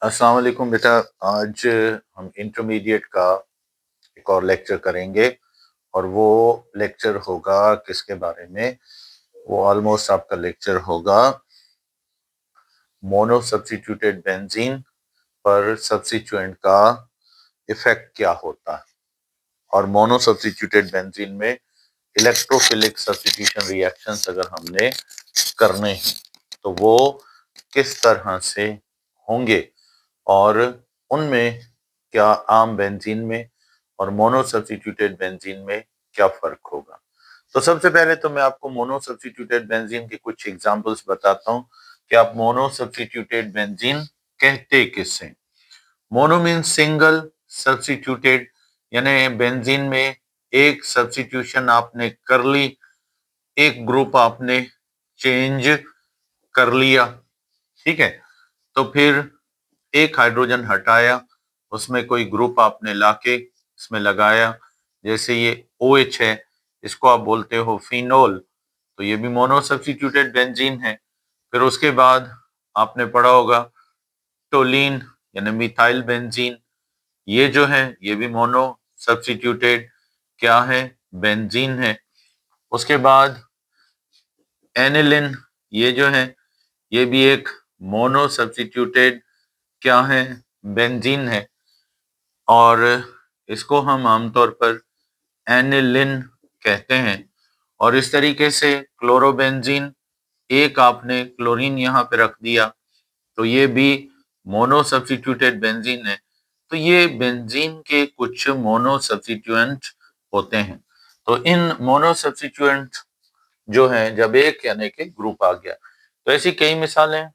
अस्सलाम वालेकुम बेटा। आज हम इंटरमीडिएट का एक और लेक्चर करेंगे और वो लेक्चर होगा किसके बारे में। वो ऑलमोस्ट आपका लेक्चर होगा मोनो सब्स्टिट्यूटेड बेंजीन पर सब्स्टिट्यूएंट का इफेक्ट क्या होता है और मोनो सब्स्टिट्यूटेड बेंजीन में इलेक्ट्रोफिलिक सब्स्टिट्यूशन रिएक्शंस अगर हमने करने हैं तो वो किस तरह से होंगे और उनमें क्या आम बेंजीन में और मोनो सब्स्टिट्यूटेड बेंजीन में क्या फर्क होगा। तो सबसे पहले तो मैं आपको मोनो सब्स्टिट्यूटेड बेंजीन के कुछ एग्जांपल्स बताता हूं कि आप मोनो सब्स्टिट्यूटेड बेंजीन कहते किससे। मोनो मीन्स सिंगल, सब्स्टिट्यूटेड यानी बेंजीन में एक सब्स्टिट्यूशन आपने कर ली, एक ग्रुप आपने चेंज कर लिया, ठीक है। तो फिर एक हाइड्रोजन हटाया, उसमें कोई ग्रुप आपने लाके इसमें लगाया, जैसे ये OH है, इसको आप बोलते हो फिनोल, तो ये भी मोनो सब्स्टिट्यूटेड बेंजीन है। फिर उसके बाद आपने पढ़ा होगा टोलीन यानी मिथाइल बेंजीन, ये जो है ये भी मोनो सब्स्टिट्यूटेड क्या है, बेंजीन है। उसके बाद एनिलिन, ये जो है ये भी एक मोनो सब्स्टिट्यूटेड क्या है, बेंजीन है और इसको हम आमतौर पर एनिलिन कहते हैं। और इस तरीके से क्लोरोबेंजीन, एक आपने क्लोरीन यहाँ पे रख दिया तो ये भी मोनो सब्स्टिट्यूटेड बेंजीन है। तो ये बेंजीन के कुछ मोनो सब्स्टिट्यूएंट होते हैं। तो इन मोनो सब्स्टिट्यूएंट जो है जब एक यानी कि ग्रुप आ गया, तो ऐसी कई मिसालें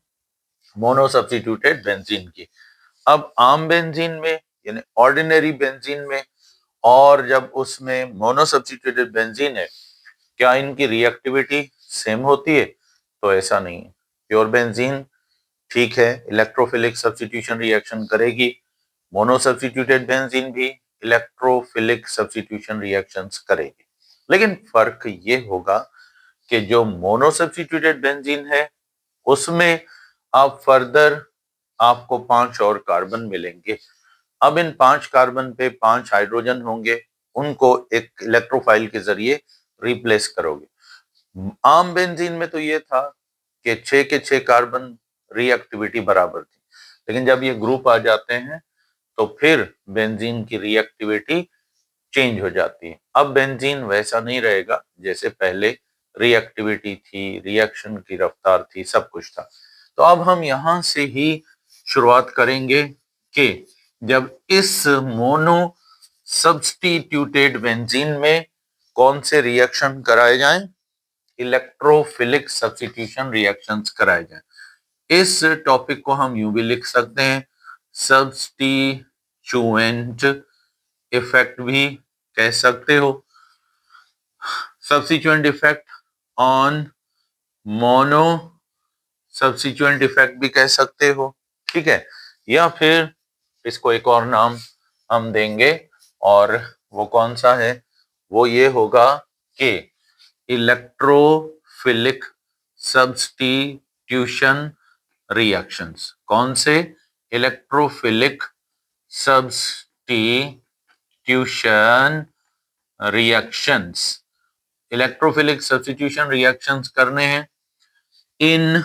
मोनो सब्स्टिट्यूटेड बेंजीन की। अब आम बेंजीन में यानी ऑर्डिनरी बेंजीन में और जब उसमें मोनो सब्स्टिट्यूटेड बेंजीन है, क्या इनकी रिएक्टिविटी सेम होती है? तो ऐसा नहीं है। प्योर बेंजीन ठीक है, इलेक्ट्रोफिलिक सब्स्टिट्यूशन रिएक्शन करेगी, मोनो सब्स्टिट्यूटेड बेंजीन भी इलेक्ट्रोफिलिक सब्स्टिट्यूशन रिएक्शंस करेगी। लेकिन फर्क ये होगा कि जो मोनो सब्स्टिट्यूटेड बेंजीन है उसमें आप फर्दर आपको 5 और कार्बन मिलेंगे। अब इन 5 कार्बन पे 5 हाइड्रोजन होंगे, उनको एक इलेक्ट्रोफाइल के जरिए रिप्लेस करोगे। आम बेंजीन में तो ये था कि 6 के 6 कार्बन रिएक्टिविटी बराबर थी, लेकिन जब ये ग्रुप आ जाते हैं तो फिर बेंजीन की रिएक्टिविटी चेंज हो जाती है। अब बेंजीन वैसा नहीं रहेगा जैसे पहले रिएक्टिविटी थी, रिएक्शन की रफ्तार थी, सब कुछ था। तो अब हम यहां से ही शुरुआत करेंगे कि जब इस मोनो सब्स्टिट्यूटेड बेंजीन में कौन से रिएक्शन कराए जाएं, इलेक्ट्रोफिलिक सब्स्टिट्यूशन रिएक्शंस कराए जाएं। इस टॉपिक को हम यूं भी लिख सकते हैं, सब्स्टिट्यूएंट इफेक्ट भी कह सकते हो, substituent effect on mono substituent effect भी कह सकते हो, ठीक है। या फिर इसको एक और नाम हम देंगे और वो कौन सा है, वो ये होगा कि इलेक्ट्रोफिलिक सब्स्टिट्यूशन रिएक्शंस। कौन से? Electrophilic substitution reactions. Electrophilic substitution reactions करने हैं इन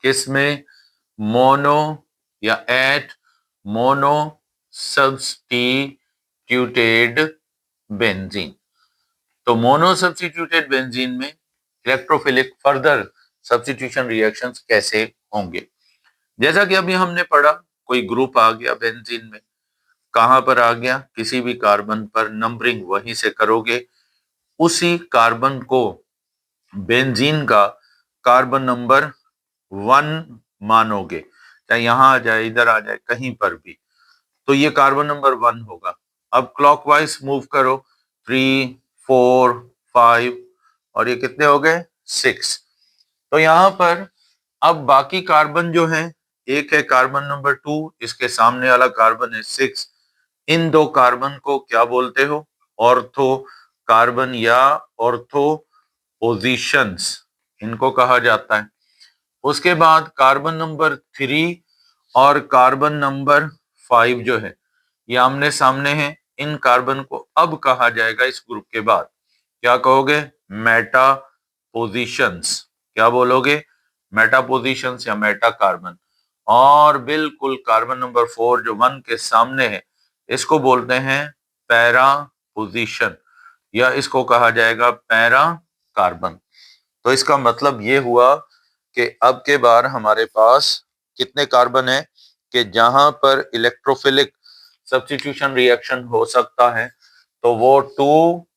किसमें, मोनो या एट मोनो सब्स्टिट्यूटेड बेंजीन। तो मोनो सब्स्टिट्यूटेड बेंजीन में इलेक्ट्रोफिलिक फर्दर सब्स्टिट्यूशन रिएक्शंस कैसे होंगे। जैसा कि अभी हमने पढ़ा, कोई ग्रुप आ गया बेंजीन में, कहां पर आ गया, किसी भी कार्बन पर, नंबरिंग वहीं से करोगे, उसी कार्बन को बेंजीन का कार्बन नंबर 1 मानोगे, चाहे यहां आ जाए, इधर आ जाए, कहीं पर भी, तो ये कार्बन नंबर 1 होगा। अब क्लॉकवाइज मूव करो, 3, 4, 5 और ये कितने हो गए, 6। तो यहां पर अब बाकी कार्बन जो है, एक है कार्बन नंबर 2, इसके सामने वाला कार्बन है 6। इन दो कार्बन को क्या बोलते हो, ऑर्थो कार्बन या ऑर्थो पोजीशंस इनको कहा जाता है। उसके बाद कार्बन नंबर 3 और कार्बन नंबर 5 जो है ये आमने सामने है। इन कार्बन को अब कहा जाएगा इस ग्रुप के बाद, क्या कहोगे? Meta positions. क्या बोलोगे? मेटा पोजिशंस या मेटा कार्बन। और बिल्कुल कार्बन नंबर 4 जो 1 के सामने है इसको बोलते हैं पैरा पोजिशन, या इसको कहा जाएगा पैरा कार्बन। तो इसका मतलब ये हुआ कि अब के बार हमारे पास कितने कार्बन है कि जहां पर इलेक्ट्रोफिलिक सब्स्टिट्यूशन रिएक्शन हो सकता है तो वो 2,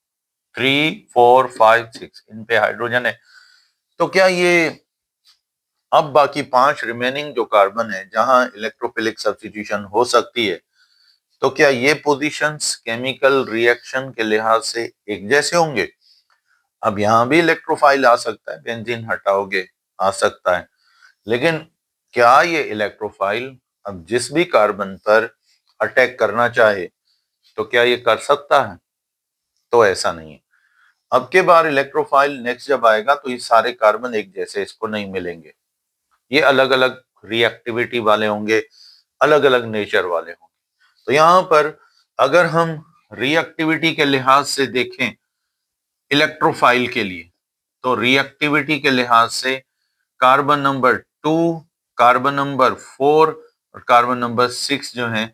3, 4, 5, 6 इन पे हाइड्रोजन है। तो क्या ये अब बाकी 5 रिमेनिंग जो कार्बन है जहां इलेक्ट्रोफिलिक सब्स्टिट्यूशन हो सकती है, तो क्या ये पोजीशंस केमिकल रिएक्शन के लिहाज से एक जैसे होंगे? अब यहां भी इलेक्ट्रोफाइल आ सकता है, बेंजीन हटाओगे आ सकता है, लेकिन क्या ये इलेक्ट्रोफाइल अब जिस भी कार्बन पर अटैक करना चाहे तो क्या ये कर सकता है? तो ऐसा नहीं है। अब के बार इलेक्ट्रोफाइल नेक्स्ट जब आएगा तो ये सारे कार्बन एक जैसे इसको नहीं मिलेंगे, ये अलग अलग रिएक्टिविटी वाले होंगे, अलग अलग नेचर वाले होंगे। तो यहां पर अगर हम रिएक्टिविटी के लिहाज से देखें इलेक्ट्रोफाइल के लिए, तो रिएक्टिविटी के लिहाज से कार्बन नंबर 2, कार्बन नंबर 4 और कार्बन नंबर 6 जो है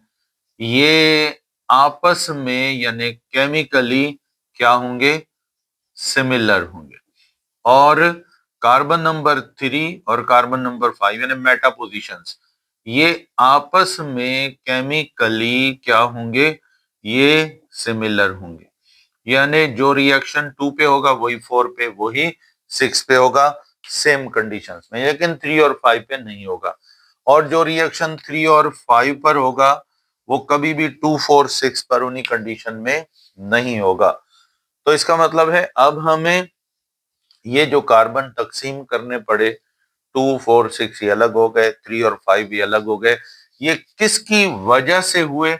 ये आपस में यानी केमिकली क्या होंगे? सिमिलर होंगे। और कार्बन नंबर 3 और कार्बन नंबर 5 यानी मेटा पोजिशंस ये आपस में केमिकली क्या होंगे? ये सिमिलर होंगे। यानी जो रिएक्शन 2 पे होगा वही 4 पे, वही 6 पे होगा सेम कंडीशंस में, लेकिन 3 और 5 पे नहीं होगा। और जो रिएक्शन 3 और 5 पर होगा वो कभी भी 2, 4, 6 पर उन्हीं कंडीशन में नहीं होगा। तो इसका मतलब है अब हमें ये जो कार्बन तकसीम करने पड़े 2, 4, 6 ये अलग हो गए, 3 और 5 ये अलग हो गए, ये किसकी वजह से हुए?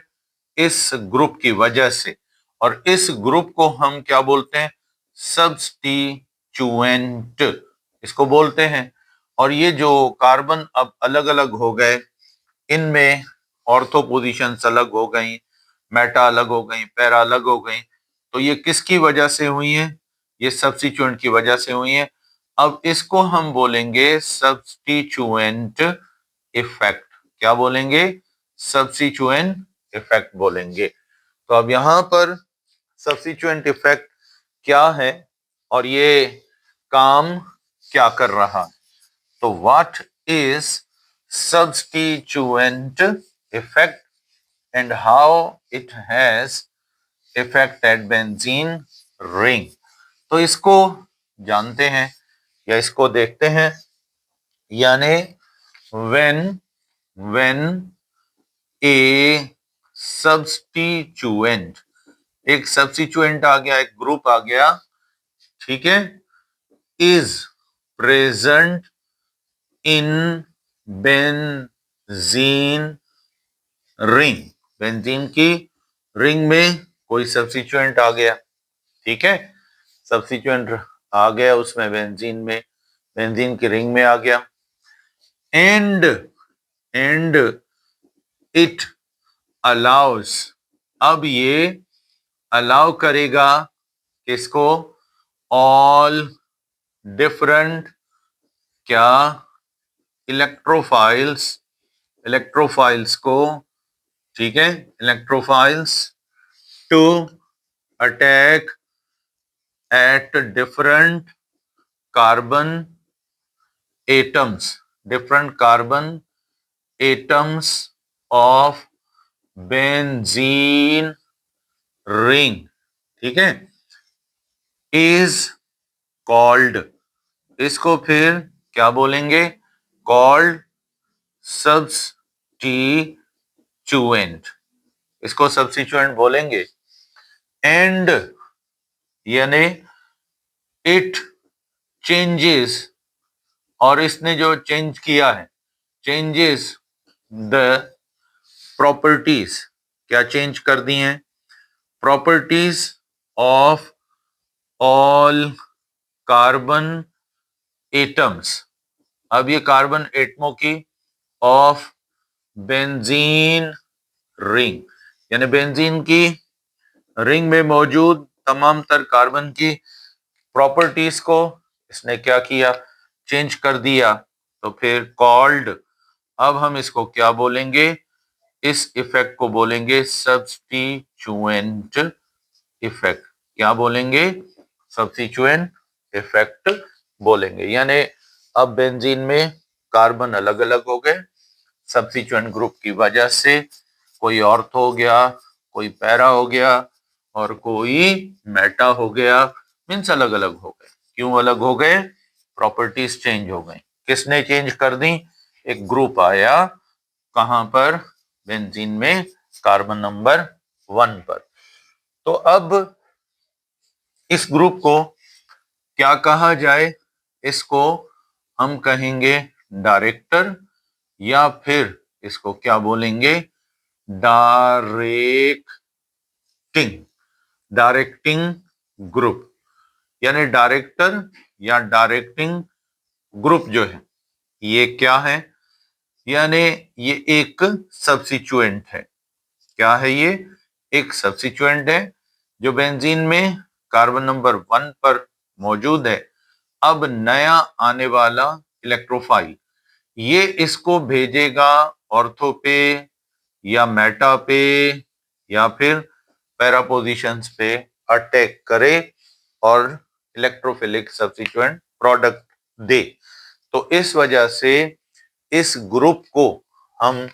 इस ग्रुप की वजह से। और इस ग्रुप को हम क्या बोलते हैं? सब्स्टिट्यूएंट इसको बोलते हैं। और ये जो कार्बन अब अलग अलग हो गए, इनमें ऑर्थो पोजीशंस अलग हो गई, मेटा अलग हो गई, पैरा अलग हो गई, तो ये किसकी वजह से हुई है? ये सब्स्टिट्यूएंट की वजह से हुई है। अब इसको हम बोलेंगे सब्स्टिट्यूएंट इफेक्ट। क्या बोलेंगे? सब्स्टिट्यूएंट इफेक्ट बोलेंगे। तो अब यहां पर सब्स्टिट्यूएंट इफेक्ट क्या है और ये काम क्या कर रहा है? तो what is substituent effect and how it has affected benzene ring? तो इसको जानते हैं या इसको देखते हैं। यानी when when a substituent, एक सब्स्टिट्यूएंट आ गया, एक ग्रुप आ गया, ठीक है, is present in benzene ring, benzene की रिंग में कोई सब्स्टिट्यूएंट आ गया, ठीक है, सब्स्टिट्यूएंट आ गया उसमें बेंजीन में, बेंजीन की रिंग में आ गया, एंड इट अलाउस, अब ये अलाउ करेगा किसको? ऑल डिफरेंट क्या? इलेक्ट्रोफाइल्स, इलेक्ट्रोफाइल्स को, ठीक है, electrophiles to attack at different carbon atoms, different carbon atoms of benzene ring, ठीक है, इज कॉल्ड, इसको फिर क्या बोलेंगे? कॉल्ड सब्स्टिट्यूएंट, इसको सब्स्टिट्यूएंट बोलेंगे। एंड यानी इट चेंजेस, और इसने जो चेंज किया है, चेंजेस द प्रॉपर्टीज, क्या चेंज कर दी हैं? Properties of all carbon atoms. अब ये कार्बन एटमों की ऑफ बेंजीन रिंग, यानी बेंजीन की रिंग में मौजूद तमाम तर कार्बन की प्रॉपर्टीज को इसने क्या किया, चेंज कर दिया। तो फिर कॉल्ड, अब हम इसको क्या बोलेंगे, इस इफेक्ट को बोलेंगे सब्स्टिट्यूएंट इफेक्ट। क्या बोलेंगे, सब्स्टिट्यूएंट इफेक्ट बोलेंगे। यानी अब बेंजीन में कार्बन अलग अलग हो गए सब्स्टिट्यूएंट ग्रुप की वजह से, कोई ऑर्थो हो गया, कोई पैरा हो गया और कोई मेटा हो गया, मीन्स अलग अलग हो गए। क्यों अलग हो गए, प्रॉपर्टीज चेंज हो गई। किसने चेंज कर दी, एक ग्रुप आया कहां पर, बेंजीन में कार्बन नंबर 1 पर। तो अब इस ग्रुप को क्या कहा जाए, इसको हम कहेंगे डायरेक्टर, या फिर इसको क्या बोलेंगे, डायरेक्टिंग, डायरेक्टिंग ग्रुप। यानी डायरेक्टर या डायरेक्टिंग ग्रुप जो है ये क्या है, यानी ये एक सब्स्टिट्यूएंट है। क्या है ये, एक सब्स्टिट्यूएंट है जो बेंजीन में कार्बन नंबर 1 पर मौजूद है। अब नया आने वाला इलेक्ट्रोफाइल ये इसको भेजेगा ऑर्थो पे या मेटा पे या फिर पैरा पोजीशंस पे अटैक करे और इलेक्ट्रोफिलिक सब्स्टिट्यूएंट प्रोडक्ट दे। तो इस वजह से इस ग्रुप को हम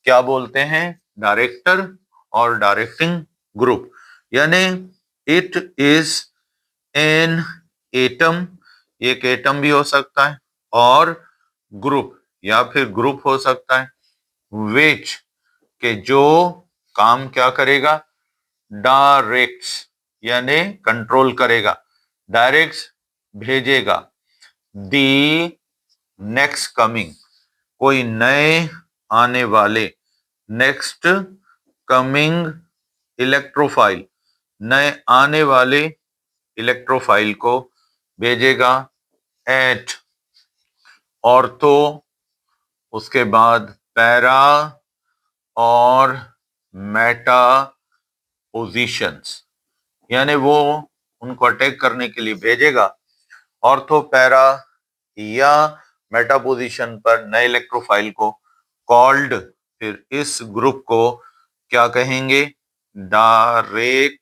क्या बोलते हैं, डायरेक्टर और डायरेक्टिंग ग्रुप। यानी इट इज एन एटम, एक एटम भी हो सकता है, और ग्रुप या फिर ग्रुप हो सकता है, विच के जो काम क्या करेगा, डायरेक्ट्स यानी कंट्रोल करेगा, डायरेक्ट्स भेजेगा, दी नेक्स्ट कमिंग कोई नए आने वाले, नेक्स्ट कमिंग इलेक्ट्रोफाइल नए आने वाले इलेक्ट्रोफाइल को भेजेगा एट ऑर्थो, उसके बाद पैरा और मेटा पोजीशंस। यानी वो उनको अटैक करने के लिए भेजेगा ऑर्थो, पैरा या मेटा पोजीशन पर नए इलेक्ट्रोफाइल को, कॉल्ड फिर इस ग्रुप को क्या कहेंगे, डायरेक्टर,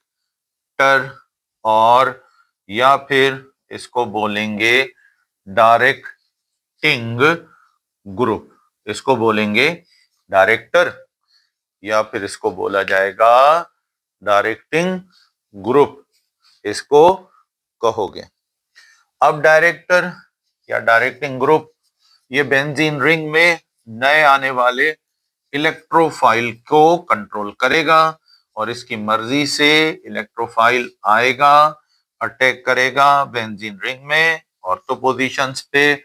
और या फिर इसको बोलेंगे डायरेक्टिंग ग्रुप। इसको बोलेंगे डायरेक्टर या फिर इसको बोला जाएगा डायरेक्टिंग ग्रुप, इसको कहोगे। अब डायरेक्टर या डायरेक्टिंग ग्रुप ये बेंजीन रिंग में नए आने वाले इलेक्ट्रोफाइल को कंट्रोल करेगा और इसकी मर्जी से इलेक्ट्रोफाइल आएगा, अटैक करेगा बेंजीन रिंग में ऑर्थो पोजीशंस पे,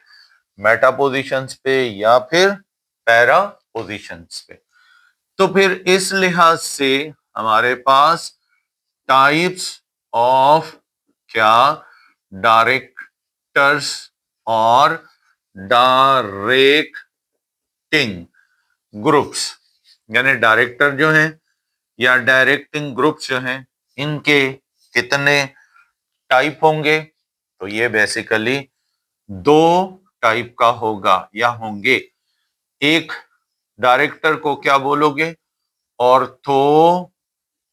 मेटा पोजीशंस पे या फिर पैरा पोजीशंस पे। तो फिर इस लिहाज से हमारे पास टाइप्स ऑफ क्या, डायरेक्टर्स और डायरेक्टिंग ग्रुप्स, यानी डायरेक्टर जो हैं या डायरेक्टिंग ग्रुप्स जो हैं, इनके कितने टाइप होंगे, तो ये बेसिकली 2 टाइप का होगा या होंगे। एक डायरेक्टर को क्या बोलोगे, ऑर्थो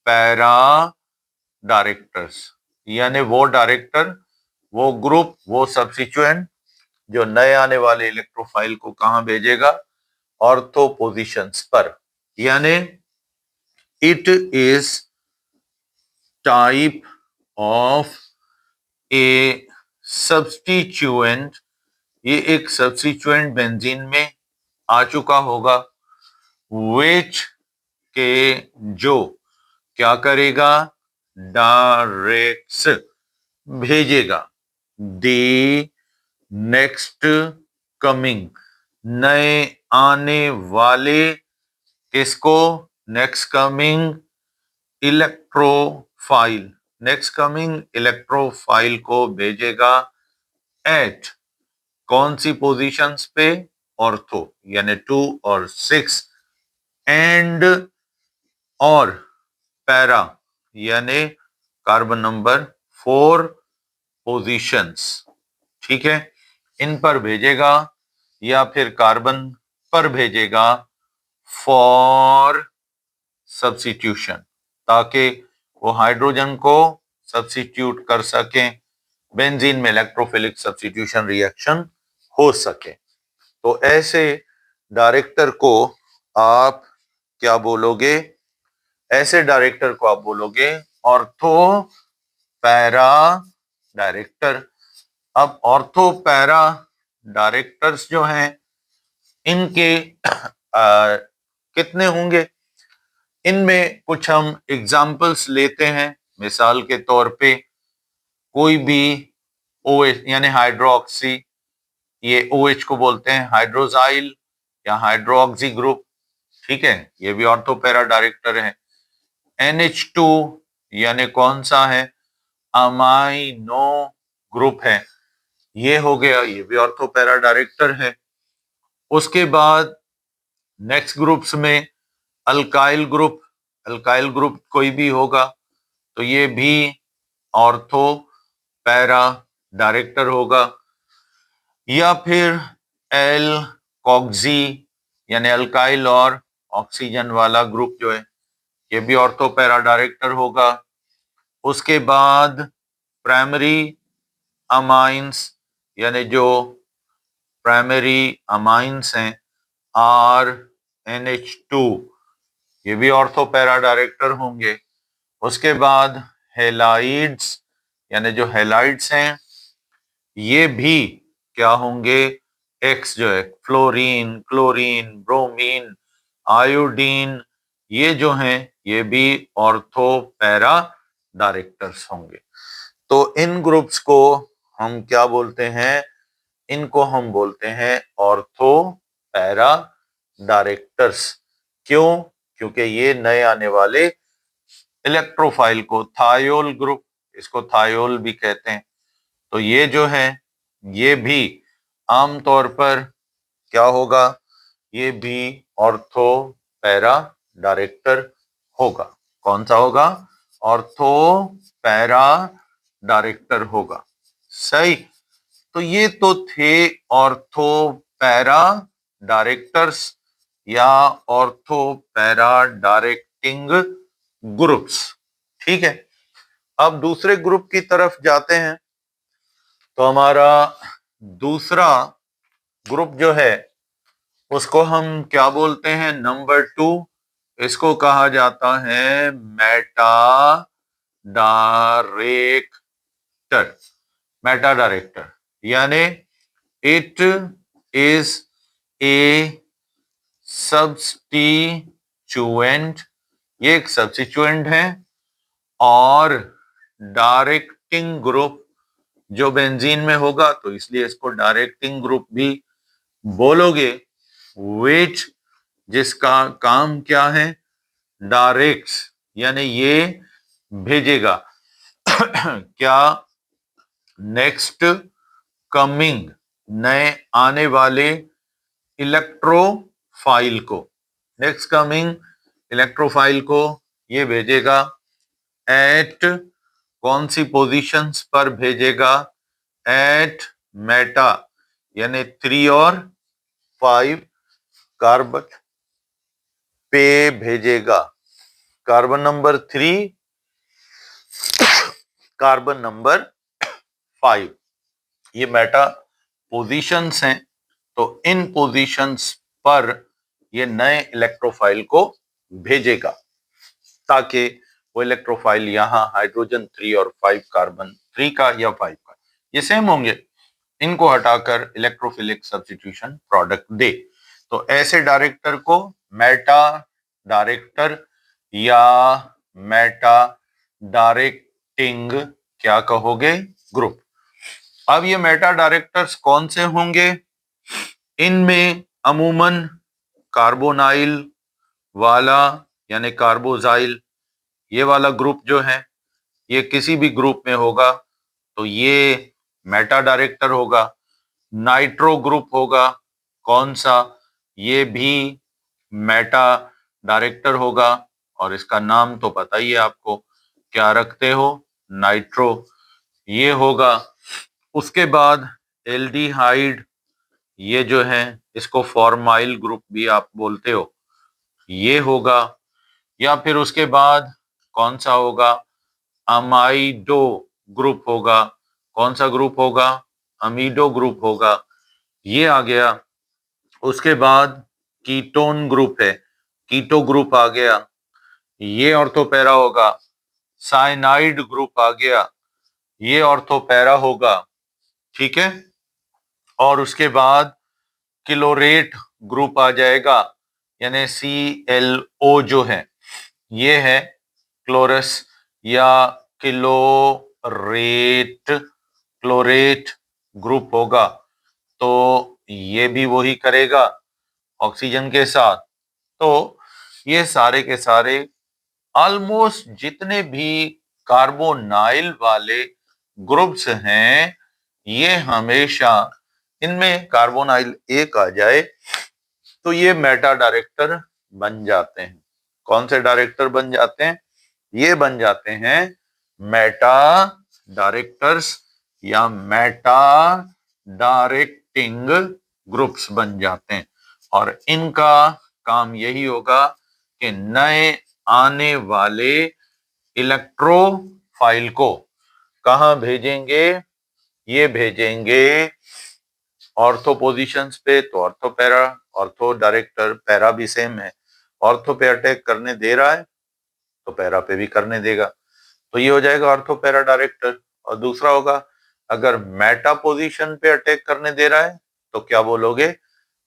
पैरा डायरेक्टर्स, यानी वो डायरेक्टर, वो ग्रुप, वो सब्स्टिट्यूएंट जो नए आने वाले इलेक्ट्रोफाइल को कहां भेजेगा, ऑर्थो पोजीशंस पर। यानी it is type of A substituent, ये एक सब्स्टिट्यूएंट बेंजीन में आ चुका होगा, विच के जो क्या करेगा, डायरेक्ट्स भेजेगा, दी नेक्स्ट कमिंग नए आने वाले, किसको, next coming electrophile, next coming electrophile को भेजेगा एट कौन सी पोजीशंस पे, ऑर्थो, यानी 2 और 6 एंड और पैरा यानी कार्बन नंबर 4 पोजीशंस, ठीक है, इन पर भेजेगा या फिर कार्बन पर भेजेगा फॉर सब्स्टिट्यूशन, ताकि वो हाइड्रोजन को सब्स्टिट्यूट कर सकें, बेंजीन में इलेक्ट्रोफिलिक सब्स्टिट्यूशन रिएक्शन हो सके। तो ऐसे डायरेक्टर को आप क्या बोलोगे? ऐसे डायरेक्टर को आप बोलोगे ऑर्थो पैरा डायरेक्टर। अब ऑर्थो पैरा डायरेक्टर्स जो हैं इनके कितने होंगे? इनमें कुछ हम एग्जाम्पल्स लेते हैं। मिसाल के तौर पे कोई भी OH यानी हाइड्रोक्सी, ये OH को बोलते हैं हाइड्रोजाइल या हाइड्रोक्सी ग्रुप, ठीक है, ये भी ऑर्थो पैरा डायरेक्टर है। NH2 यानी कौन सा है? अमाइनो ग्रुप है, ये हो गया, ये भी ऑर्थो पैरा डायरेक्टर है। उसके बाद नेक्स्ट ग्रुप्स में अल्काइल ग्रुप कोई भी होगा तो ये भी ऑर्थो पैरा डायरेक्टर होगा। या फिर एल्कोक्सी यानी अल्काइल और ऑक्सीजन वाला ग्रुप जो है ये भी ऑर्थो पैरा डायरेक्टर होगा। उसके बाद प्राइमरी अमाइंस यानी जो प्राइमरी अमाइंस हैं RNH2, ये भी ऑर्थो पैरा डायरेक्टर होंगे। उसके बाद हेलाइड्स यानी जो हेलाइड्स हैं ये भी क्या होंगे? एक्स जो है फ्लोरीन, क्लोरीन, ब्रोमीन, आयोडीन, ये जो हैं ये भी ऑर्थो पैरा डायरेक्टर्स होंगे। तो इन ग्रुप्स को हम क्या बोलते हैं? इनको हम बोलते हैं ऑर्थो पैरा डायरेक्टर्स। क्यों? क्योंकि ये नए आने वाले इलेक्ट्रोफाइल को थायोल ग्रुप, इसको थायोल भी कहते हैं, तो ये जो है ये भी आमतौर पर क्या होगा? ये भी ऑर्थो पैरा डायरेक्टर होगा। कौन सा होगा? ऑर्थो पैरा डायरेक्टर होगा। सही। तो ये तो थे ऑर्थो पैरा डायरेक्टर्स या ऑर्थो पैरा डायरेक्टिंग ग्रुप्स, ठीक है। अब दूसरे ग्रुप की तरफ जाते हैं। तो हमारा दूसरा ग्रुप जो है उसको हम क्या बोलते हैं? नंबर 2, इसको कहा जाता है मेटा डायरेक्टर। मेटा डायरेक्टर यानी इट इज ए सब्स्टिट्यूएंट, ये एक सब्स्टिट्यूएंट है, और डायरेक्टिंग ग्रुप जो बेंजीन में होगा तो इसलिए इसको डायरेक्टिंग ग्रुप भी बोलोगे। विच जिसका काम क्या है? डायरेक्ट्स यानी ये भेजेगा क्या? नेक्स्ट कमिंग नए आने वाले इलेक्ट्रोफाइल को, नेक्स्ट कमिंग इलेक्ट्रोफाइल को ये भेजेगा एट कौन सी पोजीशंस पर भेजेगा? एट मेटा यानी 3 और 5 कार्बन पे भेजेगा। कार्बन नंबर 3, कार्बन नंबर 5, ये मेटा पोजीशंस हैं। तो इन पोजीशंस पर ये नए इलेक्ट्रोफाइल को भेजेगा ताकि वो इलेक्ट्रोफाइल यहां हाइड्रोजन 3 और 5 कार्बन 3 का या 5 का ये सेम होंगे, इनको हटाकर इलेक्ट्रोफिलिक सब्स्टिट्यूशन प्रोडक्ट दे। तो ऐसे डायरेक्टर को मेटा डायरेक्टर या मेटा डायरेक्टिंग क्या कहोगे? ग्रुप। अब ये मेटा डायरेक्टर्स कौन से होंगे? इनमें अमूमन कार्बोनाइल वाला यानी कार्बोजाइल ये वाला ग्रुप जो है ये किसी भी ग्रुप में होगा तो ये मेटा डायरेक्टर होगा। नाइट्रो ग्रुप होगा, कौन सा? ये भी मेटा डायरेक्टर होगा, और इसका नाम तो पता ही है आपको, क्या रखते हो, नाइट्रो, ये होगा। उसके बाद एल्डिहाइड, ये जो है इसको फॉर्माइल ग्रुप भी आप बोलते हो, ये होगा। या फिर उसके बाद कौन सा होगा, अमाइडो ग्रुप होगा। कौन सा ग्रुप होगा, अमीडो ग्रुप होगा, ये आ गया। उसके बाद कीटोन ग्रुप है, कीटो ग्रुप आ गया, ये ऑर्थोपैरा होगा। साइनाइड ग्रुप आ गया, ये ऑर्थोपैरा होगा, ठीक है। और उसके बाद क्लोरेट ग्रुप आ जाएगा, यानी ClO जो है ये है क्लोरस या क्लोरेट, क्लोरेट ग्रुप होगा। तो ये भी वही करेगा ऑक्सीजन के साथ। तो ये सारे के सारे ऑलमोस्ट जितने भी कार्बोनाइल वाले ग्रुप्स हैं, ये हमेशा इनमें कार्बोनाइल एक आ जाए तो ये मेटा डायरेक्टर बन जाते हैं। कौन से डायरेक्टर बन जाते हैं, ये बन जाते हैं मेटा डायरेक्टर्स या मेटा डायरेक्टिंग ग्रुप्स बन जाते हैं। और इनका काम यही होगा कि नए आने वाले इलेक्ट्रोफाइल को कहां भेजेंगे, ये भेजेंगे ऑर्थो पोजीशंस पे। तो ortho para, ortho director, para भी सेम है। ऑर्थो पे अटैक करने दे रहा है तो पैरा पे भी करने देगा, तो ये हो जाएगा ऑर्थो पैरा डायरेक्टर। और दूसरा होगा, अगर मेटा पोजीशन पे अटैक करने दे रहा है तो क्या बोलोगे,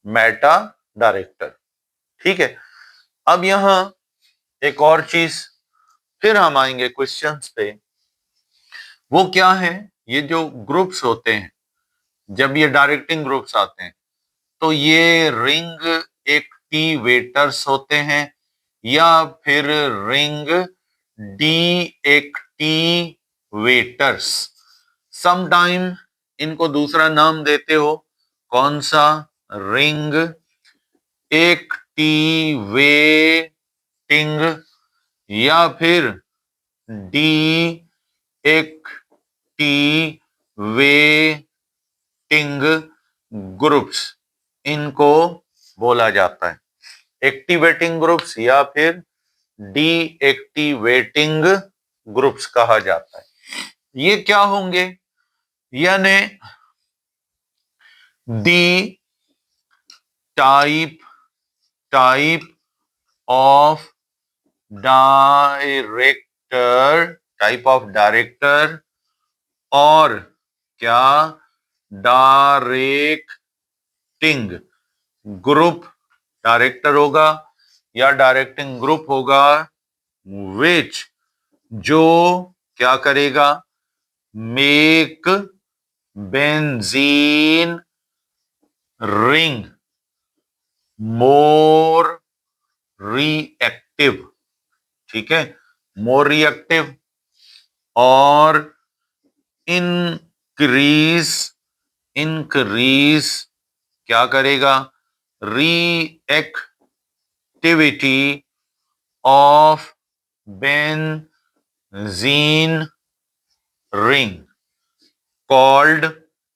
मेटा डायरेक्टर, ठीक है। अब यहां एक और चीज, फिर हम आएंगे क्वेश्चंस पे, वो क्या है, ये जो ग्रुप्स होते हैं, जब ये डायरेक्टिंग ग्रुप्स आते हैं तो ये रिंग एक्टिवेटर्स होते हैं या फिर रिंग डीएक्टिवेटर्स। समटाइम इनको दूसरा नाम देते हो, कौन सा, रिंग एक्टिवेटिंग या फिर डीएक्टिवेटिंग ग्रुप्स, इनको बोला जाता है एक्टिवेटिंग ग्रुप्स या फिर डीएक्टिवेटिंग ग्रुप्स कहा जाता है। ये क्या होंगे, यानी दी टाइप ऑफ डायरेक्टर और क्या, डायरेक्टिंग ग्रुप, डायरेक्टर होगा या डायरेक्टिंग ग्रुप होगा, विच, जो क्या करेगा, make benzene ring more reactive, ठीक है, मोर रिएक्टिव, और इंक्रीज क्या करेगा, reactivity of benzene ring called,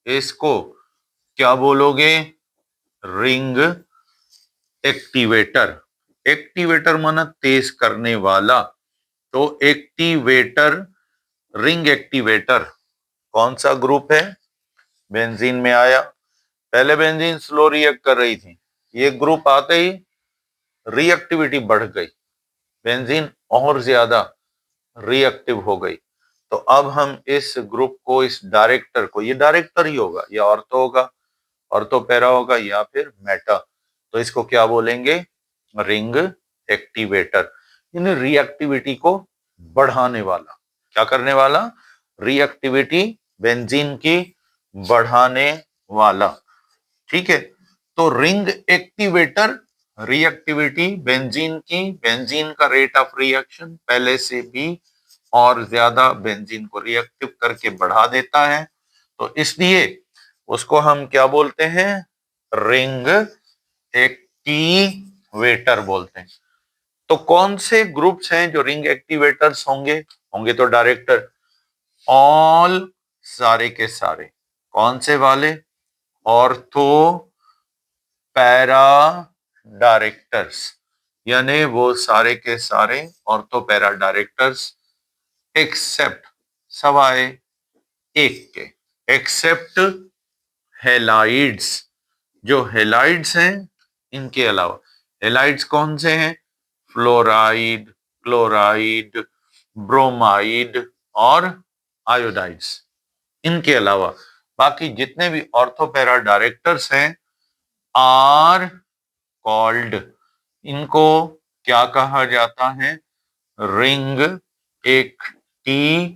इसको क्या बोलोगे, रिंग एक्टिवेटर। एक्टिवेटर माना तेज करने वाला, तो एक्टिवेटर, रिंग एक्टिवेटर कौन सा ग्रुप है, बेंजीन में आया। पहले बेंजीन स्लो रिएक्ट कर रही थी, ये ग्रुप आते ही रिएक्टिविटी बढ़ गई, बेंजीन और ज्यादा रिएक्टिव हो गई। तो अब हम इस ग्रुप को, इस डायरेक्टर को, ये डायरेक्टर ही होगा या ऑर्थो होगा, ऑर्थो पैरा होगा या फिर मेटा, तो इसको क्या बोलेंगे, रिंग एक्टिवेटर। यानी रिएक्टिविटी को बढ़ाने वाला, क्या करने वाला, रिएक्टिविटी बेंजीन की बढ़ाने वाला, ठीक है। तो रिंग एक्टिवेटर रिएक्टिविटी बेंजीन की, बेंजीन का रेट ऑफ रिएक्शन पहले से भी और ज्यादा बेंजीन को रिएक्टिव करके बढ़ा देता है, तो इसलिए उसको हम क्या बोलते हैं, रिंग एक्टिवेटर बोलते हैं। तो कौन से ग्रुप्स हैं जो रिंग एक्टिवेटर्स होंगे? होंगे तो डायरेक्टर, ऑल, सारे के सारे। कौन से वाले? ऑर्थो पैरा डायरेक्टर्स, यानी वो सारे के सारे ऑर्थो पैरा डायरेक्टर्स, एक्सेप्ट, सवाए एक के, एक्सेप्ट हेलाइड्स, जो हेलाइड्स हैं इनके अलावा। हेलाइड्स कौन से हैं? फ्लोराइड, क्लोराइड, ब्रोमाइड और आयोडाइड्स। इनके अलावा बाकी जितने भी ऑर्थोपैरा डायरेक्टर्स हैं आर कॉल्ड, इनको क्या कहा जाता है? रिंग एक्टिवेटर्स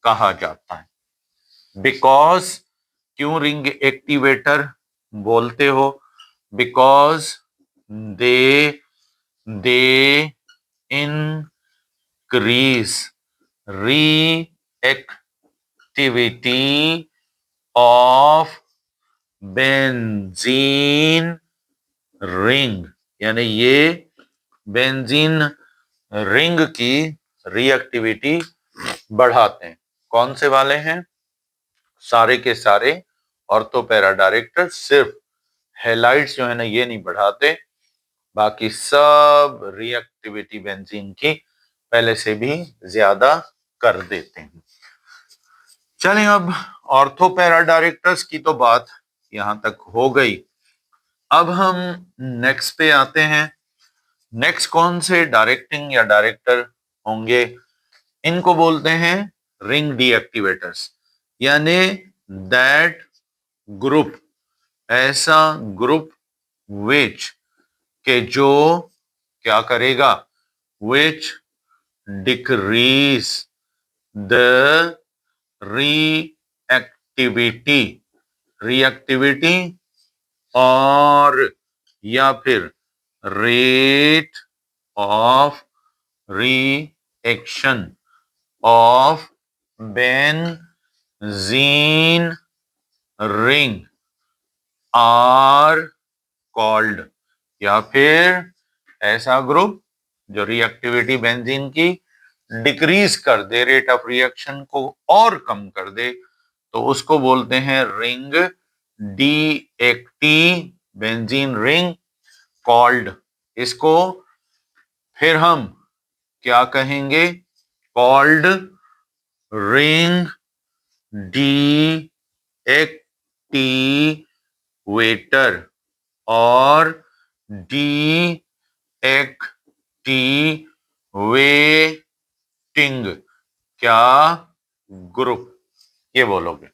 कहा जाता है। बिकॉज, क्यों रिंग एक्टिवेटर बोलते हो? Because they they increase reactivity of benzene ring, यानी ये बेंजीन रिंग की रिएक्टिविटी बढ़ाते हैं। कौन से वाले हैं? सारे के सारे ऑर्थोपैरा डायरेक्टर, सिर्फ हेलाइड्स जो है ना ये नहीं बढ़ाते, बाकी सब रिएक्टिविटी बेंजीन की पहले से भी ज्यादा कर देते हैं। चलें, अब ऑर्थोपैरा डायरेक्टर्स की तो बात यहां तक हो गई। अब हम नेक्स्ट पे आते हैं। नेक्स्ट कौन से डायरेक्टिंग या डायरेक्टर होंगे? इनको बोलते हैं रिंग डीएक्टिवेटर्स, यानी दैट ग्रुप, ऐसा ग्रुप विच के जो क्या करेगा? Which decrease the reactivity, reactivity और या फिर rate of reaction of benzene ring are called, या फिर ऐसा ग्रुप जो रिएक्टिविटी बेंजीन की डिक्रीज कर दे, रेट ऑफ रिएक्शन को और कम कर दे, तो उसको बोलते हैं रिंग डीएक्टी बेंजीन रिंग कॉल्ड। इसको फिर हम क्या कहेंगे? कॉल्ड रिंग डीएक्टिवेटर और डीएक्टिवेटिंग क्या ग्रुप, ये बोलोगे।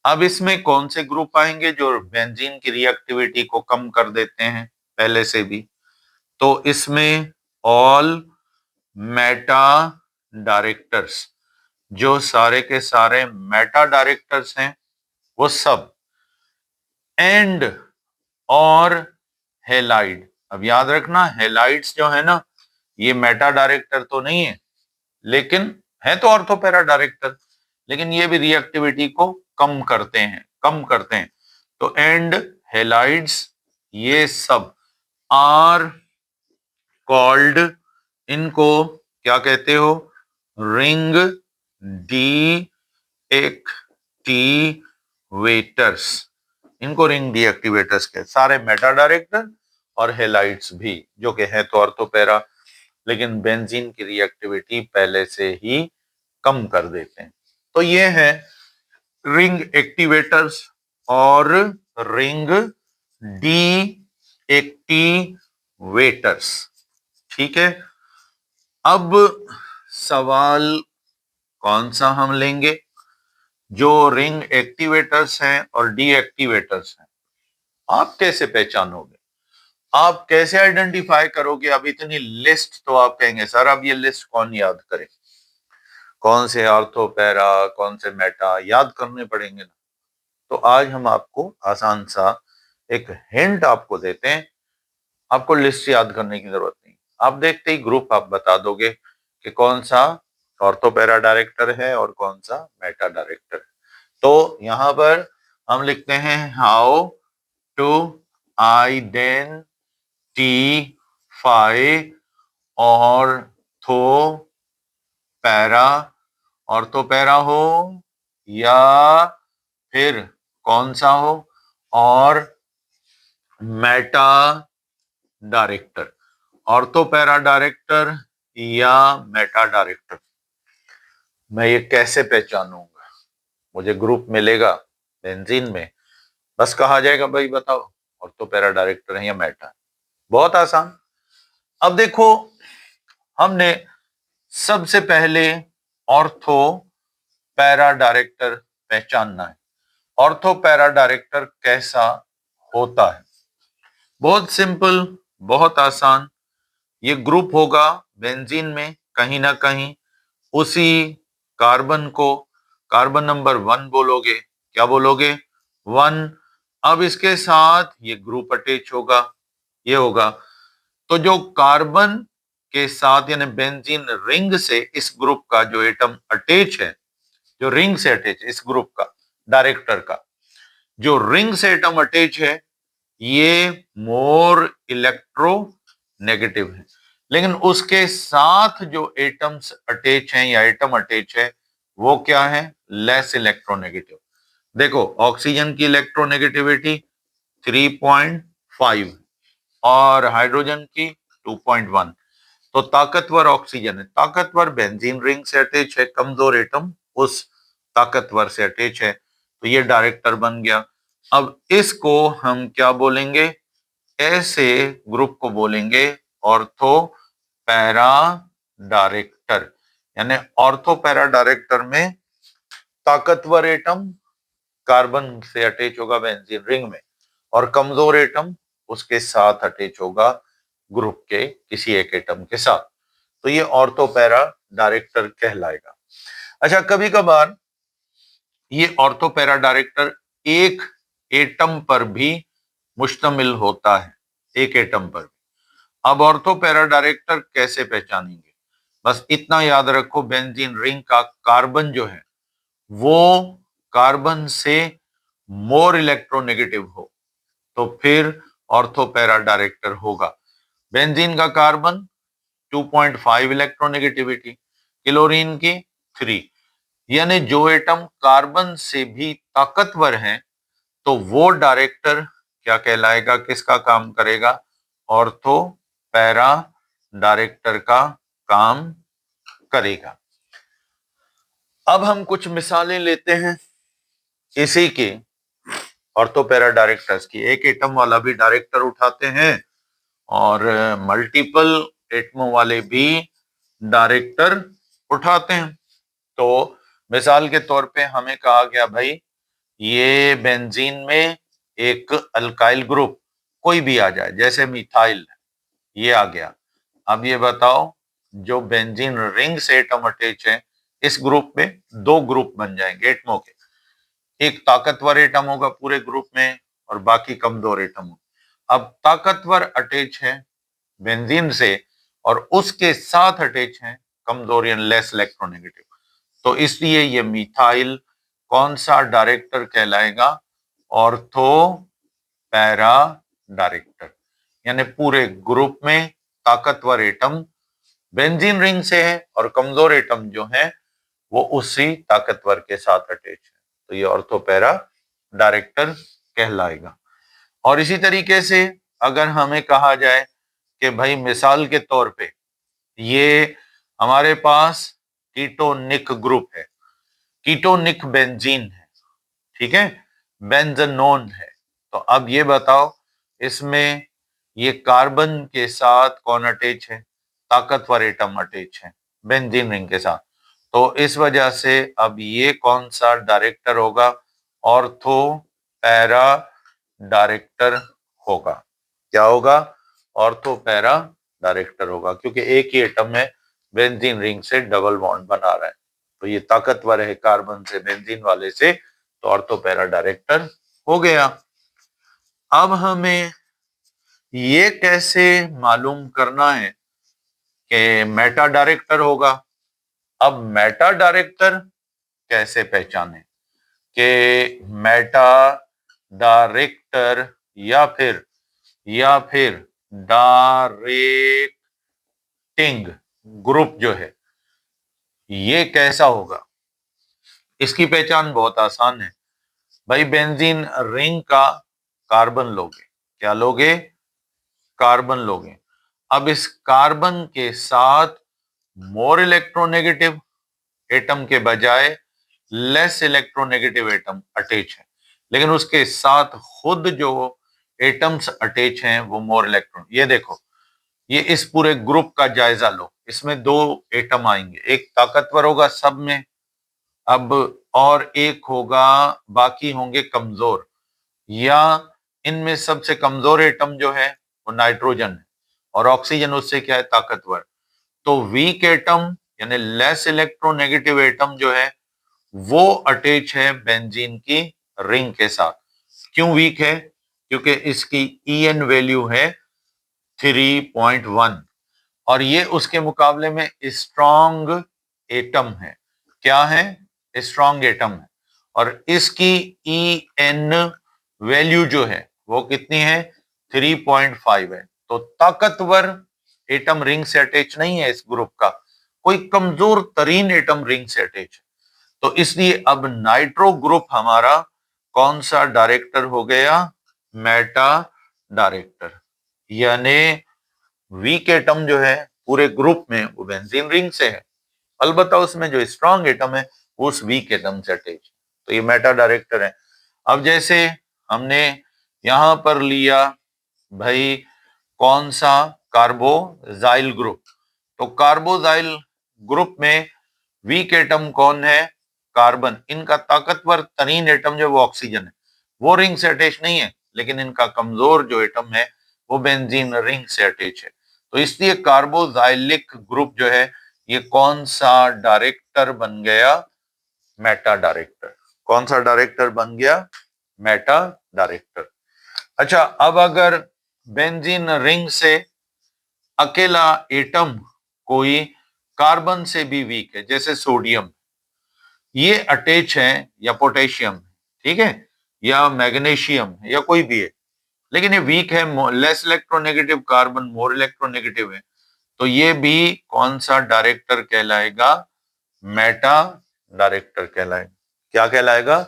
अब इसमें कौन से ग्रुप आएंगे जो बेंजीन की रिएक्टिविटी को कम कर देते हैं पहले से भी? तो इसमें ऑल मेटा डायरेक्टर्स, जो सारे के सारे मेटा डायरेक्टर्स हैं वो सब, एंड और हेलाइड। अब याद रखना, हेलाइड्स जो है ना ये मेटा डायरेक्टर तो नहीं है, लेकिन है तो ऑर्थोपैरा डायरेक्टर, लेकिन ये भी रिएक्टिविटी को कम करते हैं, कम करते हैं। तो एंड हेलाइड्स ये सब आर कॉल्ड, इनको क्या कहते हो? रिंग डीएक्टिवेटर्स। इनको रिंग डीएक्टिवेटर्स के सारे मेटा डायरेक्टर और हेलाइड्स भी, जो कि है तो ऑर्थोपैरा, लेकिन बेंजीन की रिएक्टिविटी पहले से ही कम कर देते हैं। तो ये है रिंग एक्टिवेटर्स और रिंग डीएक्टिवेटर्स। ठीक है, अब सवाल कौन सा हम लेंगे? जो रिंग एक्टिवेटर्स हैं और डीएक्टिवेटर्स हैं, आप कैसे पहचानोगे? आप कैसे आइडेंटिफाई करोगे? अब इतनी लिस्ट तो आप कहेंगे सर अब ये लिस्ट कौन याद करे, कौन से ऑर्थोपैरा कौन से मेटा याद करने पड़ेंगे ना। तो आज हम आपको आसान सा एक हिंट आपको देते हैं, आपको लिस्ट याद करने की जरूरत नहीं, आप देखते ही ग्रुप आप बता दोगे कि कौन सा ऑर्थोपैरा डायरेक्टर है और कौन सा मेटा डायरेक्टर है। तो यहां पर हम लिखते हैं हाउ टू आइडेंटिफाई फाई ऑर्थो पैरा, ऑर्थो पैरा हो या फिर कौन सा हो, और meta director, ortho para director या मेटा डायरेक्टर। मैं ये कैसे पहचानूंगा? मुझे ग्रुप मिलेगा बेंजीन में, बस कहा जाएगा भाई बताओ ऑर्थो पैरा डायरेक्टर है या मेटा। बहुत आसान। अब देखो, हमने सबसे पहले ऑर्थो पैरा डायरेक्टर पहचानना है। ऑर्थो पैरा डायरेक्टर कैसा होता है? बहुत सिंपल, बहुत आसान। ये ग्रुप होगा बेंजीन में कहीं ना कहीं, उसी कार्बन को कार्बन नंबर 1 बोलोगे। क्या बोलोगे? 1। अब इसके साथ ये ग्रुप अटैच होगा, ये होगा। तो जो कार्बन के साथ यानी बेंजीन रिंग से इस ग्रुप का जो एटम अटैच है, जो रिंग से अटैच है इस ग्रुप का डायरेक्टर का, जो रिंग से एटम अटैच है, ये मोर इलेक्ट्रो नेगेटिव है। लेकिन उसके साथ जो एटम्स अटैच हैं या एटम अटैच है, वो क्या है? Less electronegative. देखो, ऑक्सीजन की इलेक्ट्रोनेगेटिविटी 3.5 और हाइड्रोजन की 2.1। तो ताकतवर ऑक्सीजन है, ताकतवर बेंजीन रिंग से अटैच है, कमजोर एटम उस ताकतवर से अटैच है, तो ये डायरेक्टर बन गया। अब इसको हम क्या बोलेंगे? ऐसे ग्रुप को बोलेंगे ऑर्थो पैरा डायरेक्टर। यानी ऑर्थो पैरा डायरेक्टर में ताकतवर एटम कार्बन से अटैच होगा बेंजीन रिंग में, और कमजोर एटम उसके साथ अटैच होगा ग्रुप के किसी एक एटम के साथ। तो ये ऑर्थो पैरा डायरेक्टर कहलाएगा। अच्छा, कभी कभार ये ऑर्थो पैरा डायरेक्टर एक एटम पर भी मुश्तमिल होता है, एक एटम पर। अब ऑर्थो पैरा डायरेक्टर कैसे पहचानेंगे? बस इतना याद रखो, बेंजीन रिंग का कार्बन जो है वो कार्बन से मोर इलेक्ट्रोनेगेटिव हो तो फिर ऑर्थो पैरा डायरेक्टर होगा। बेंजीन का कार्बन 2.5 इलेक्ट्रोनेगेटिविटी, क्लोरीन की 3, यानी जो एटम कार्बन से भी ताकतवर है, तो वो डायरेक्टर क्या कहलाएगा? किसका काम करेगा? ऑर्थो पैरा डायरेक्टर का काम करेगा। अब हम कुछ मिसालें लेते हैं इसी के ऑर्थो पैरा डायरेक्टर्स की। एक एटम वाला भी डायरेक्टर उठाते हैं और मल्टीपल एटमों वाले भी डायरेक्टर उठाते हैं। तो मिसाल के तौर पे हमें कहा गया भाई, ये बेंजीन में एक अल्काइल ग्रुप कोई भी आ जाए, जैसे मिथाइल, ये आ गया। अब ये बताओ, जो बेंजीन रिंग से एटम अटैच है, इस ग्रुप में दो ग्रुप बन जाएंगे एटमों के। एक ताकतवर एटम होगा पूरे ग्रुप में और बाकी कमजोर एटम होगा। अब ताकतवर अटैच है बेंजीन से और उसके साथ अटैच है कमजोर यानी लेस इलेक्ट्रोनेगेटिव, तो इसलिए ये मिथाइल कौन सा डायरेक्टर कहलाएगा? Ortho para director. यानी पूरे ग्रुप में ताकतवर एटम बेंजीन रिंग से है और कमजोर एटम जो है वो उसी ताकतवर के साथ अटैच है, तो ये ऑर्थो पैरा डायरेक्टर कहलाएगा। और इसी तरीके से अगर हमें कहा जाए कि भाई मिसाल के तौर पे ये हमारे पास कीटोनिक ग्रुप है, कीटोनिक बेंजीन है, ठीक है, बेंजनोन है। तो अब ये बताओ, इसमें ये कार्बन के साथ कौन अटैच है? ताकतवर एटम अटैच है बेंजीन रिंग के साथ। तो इस वजह से अब ये कौन सा डायरेक्टर होगा? ऑर्थो पैरा डायरेक्टर होगा। क्या होगा? ऑर्थो पैरा डायरेक्टर होगा, क्योंकि एक ही एटम में बेंजीन रिंग से डबल बॉन्ड बना रहा है, तो ये ताकतवर है कार्बन से बेंजीन वाले से, तो ऑर्थो पैरा डायरेक्टर हो गया। अब हमें ये कैसे मालूम करना है कि मेटा डायरेक्टर होगा? अब मेटा डायरेक्टर कैसे पहचाने कि मेटा डायरेक्टर या फिर डायरेक्टिंग ग्रुप जो है ये कैसा होगा, इसकी पहचान बहुत आसान है भाई। बेंजीन रिंग का कार्बन लोगे, क्या लोगे, कार्बन लोगे। अब इस कार्बन के साथ मोर इलेक्ट्रोनेगेटिव एटम के बजाय लेस इलेक्ट्रोनेगेटिव एटम अटैच है, लेकिन उसके साथ खुद जो एटम्स अटैच हैं वो मोर इलेक्ट्रॉन। ये देखो, ये इस पूरे ग्रुप का जायजा लो, इसमें दो एटम आएंगे, एक ताकतवर होगा सब में, अब और एक होगा, बाकी होंगे कमजोर, या इनमें सबसे कमजोर एटम जो है वो नाइट्रोजन है और ऑक्सीजन उससे क्या है, ताकतवर। तो वीक एटम यानी लेस इलेक्ट्रोनेगेटिव एटम जो है वो अटैच है बेंजीन की रिंग के साथ। क्यों वीक है, क्योंकि इसकी EN वैल्यू है 3.1 और ये उसके मुकाबले में स्ट्रॉन्ग एटम है। क्या है, स्ट्रॉन्ग एटम है और इसकी EN वैल्यू जो है वो कितनी है, 3.5 है। तो ताकतवर एटम रिंग से अटैच नहीं है इस ग्रुप का, कोई कमजोर तरीन एटम रिंग से अटैच है। तो इसलिए अब नाइट्रो ग्रुप हमारा कौन सा डायरेक्टर हो गया, मेटा डायरेक्टर। यानी वीक एटम जो है पूरे ग्रुप में वो बेंजीन रिंग से है, अलबत्ता उसमें जो स्ट्रॉन्ग एटम है वो उस वीक एटम से अटैच, तो ये मेटा डायरेक्टर है। अब जैसे हमने यहां पर लिया भाई कौन सा, कार्बोजाइल ग्रुप, तो कार्बोजाइल ग्रुप में वीक एटम कौन है, कार्बन। इनका ताकतवर तरीन एटम जो वो ऑक्सीजन है, वो रिंग से अटैच नहीं है, लेकिन इनका कमजोर जो एटम है वो बेंजीन रिंग से अटैच है। तो इसलिए कार्बोजाइलिक ग्रुप जो है ये कौन सा डायरेक्टर बन गया, मेटा डायरेक्टर। कौन सा डायरेक्टर बन गया, मेटा डायरेक्टर। अच्छा, अब अगर बेंजीन रिंग से अकेला एटम कोई कार्बन से भी वीक है, जैसे सोडियम, ये अटैच है, या पोटेशियम, ठीक है, या मैग्नीशियम या कोई भी है, लेकिन ये वीक है, less electronegative, carbon more electronegative है, तो ये भी कौन सा डायरेक्टर कहलाएगा, मेटा डायरेक्टर कहलाएगा। क्या कहलाएगा,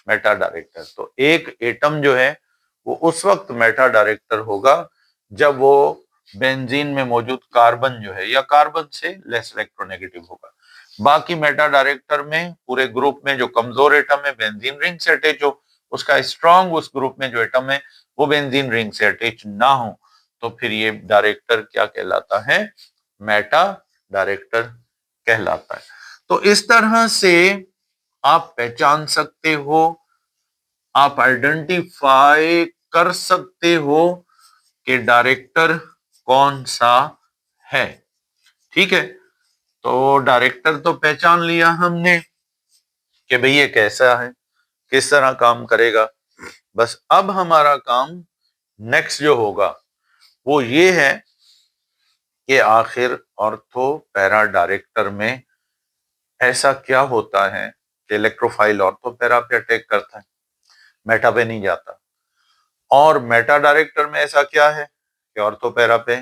मेटा डायरेक्टर। तो एक एटम जो है वो उस वक्त मेटा डायरेक्टर होगा जब वो बेंजीन में मौजूद कार्बन जो है या कार्बन से लेस इलेक्ट्रोनेगेटिव होगा। बाकी मेटा डायरेक्टर में पूरे ग्रुप में जो कमजोर एटम है बेंजीन रिंग से अटैच हो, उसका स्ट्रॉन्ग उस ग्रुप में जो एटम है वो बेंजीन रिंग से अटैच ना हो, तो फिर ये डायरेक्टर क्या कहलाता है, मेटा डायरेक्टर कहलाता है। तो इस तरह से आप पहचान सकते हो, आप आइडेंटिफाई कर सकते हो कि डायरेक्टर कौन सा है। ठीक है, तो डायरेक्टर तो पहचान लिया हमने कि भाई ये कैसा है, किस तरह काम करेगा। बस अब हमारा काम नेक्स्ट जो होगा वो ये है कि आखिर ऑर्थो पैरा डायरेक्टर में ऐसा क्या होता है कि इलेक्ट्रोफाइल ऑर्थो पैरा पे अटैक करता है, मेटा पे नहीं जाता, और मेटा डायरेक्टर में ऐसा क्या है कि ऑर्थो पैरा पे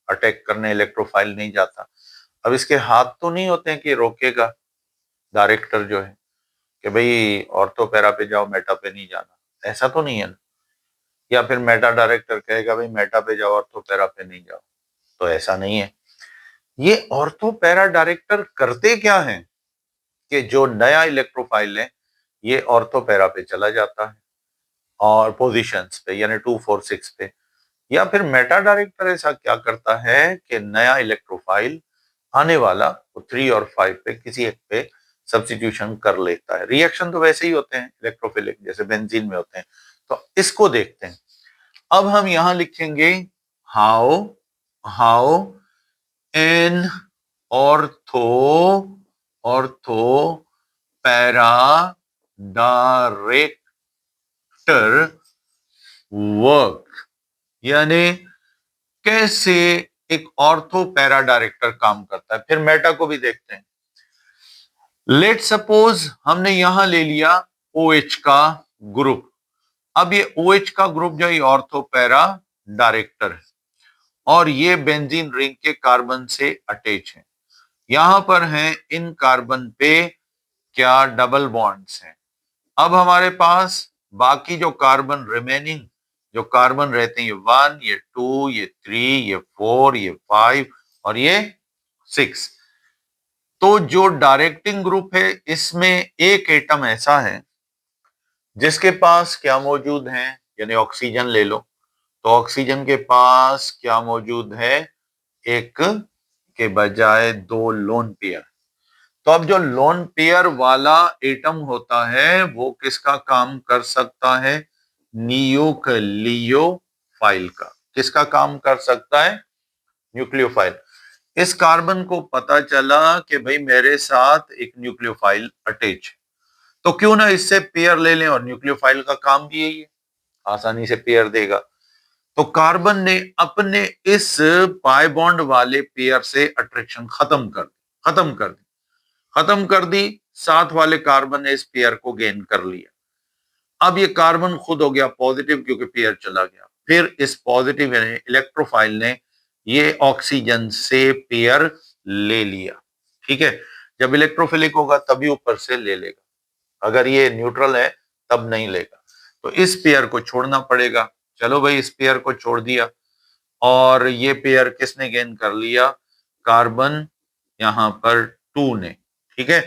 अटैक करने इलेक्ट्रोफाइल नहीं जाता। अब इसके हाथ तो नहीं होते हैं कि रोकेगा डायरेक्टर जो है कि भाई ऑर्थो पैरा पे जाओ, मेटा पे नहीं जाना, ऐसा तो नहीं है ना। या फिर मेटा डायरेक्टर कहेगा भाई मेटा पे जाओ, ऑर्थो पैरा पे नहीं जाओ, तो ऐसा नहीं है। ये ऑर्थो पैरा डायरेक्टर करते क्या है कि जो नया इलेक्ट्रोफाइल है ये ऑर्थो पैरा पे चला जाता है और पोजीशंस पे, यानी 2, 4, 6 पे। या फिर मेटा डायरेक्टर ऐसा क्या करता है कि नया इलेक्ट्रोफाइल आने वाला वो 3 और 5 पे किसी एक पे सब्स्टिट्यूशन कर लेता है। रिएक्शन तो वैसे ही होते हैं इलेक्ट्रोफिलिक, जैसे बेंजीन में होते हैं। तो इसको देखते हैं। अब हम यहां लिखेंगे how how an ortho ortho para director work, यानी कैसे एक ऑर्थो पैरा डायरेक्टर काम करता है। फिर मेटा को भी देखते हैं। लेट सपोज हमने यहां ले लिया OH का ग्रुप। अब ये OH का ग्रुप जो है ऑर्थो पैरा डायरेक्टर है, और ये बेंजीन रिंग के कार्बन से अटैच है। यहां पर हैं इन कार्बन पे क्या डबल बॉन्ड्स हैं। अब हमारे पास बाकी जो कार्बन रिमेनिंग जो कार्बन रहते हैं, ये 1, ये 2, ये 3, ये 4, ये 5 और ये 6। तो जो डायरेक्टिंग ग्रुप है इसमें एक एटम ऐसा है जिसके पास क्या मौजूद है, यानी ऑक्सीजन ले लो, तो ऑक्सीजन के पास क्या मौजूद है, एक के बजाय दो लोन पेयर। तो अब जो लोन पेयर वाला एटम होता है वो किसका काम कर सकता है, न्यूक्लियोफाइल का। किसका काम कर सकता है, न्यूक्लियोफाइल। इस कार्बन को पता चला कि भाई मेरे साथ एक न्यूक्लियोफाइल अटैच है, तो क्यों ना इससे पेयर ले लें, और न्यूक्लियोफाइल का काम भी यही है, आसानी से पेयर देगा। तो कार्बन ने अपने इस पाई बॉन्ड वाले पेयर से अट्रैक्शन खत्म कर दी, साथ वाले कार्बन ने इस पेयर को गेन कर लिया। अब ये कार्बन खुद हो गया पॉजिटिव क्योंकि पेयर चला गया। फिर इस पॉजिटिव यानी इलेक्ट्रोफाइल ने ये ऑक्सीजन से पेयर ले लिया। ठीक है, जब इलेक्ट्रोफिलिक होगा तभी ऊपर से ले लेगा, अगर ये न्यूट्रल है तब नहीं लेगा। तो इस पेयर को छोड़ना पड़ेगा। चलो भाई, इस पेयर को छोड़ दिया और ये पेयर किसने गेन कर लिया, कार्बन यहां पर 2 ने। ठीक है,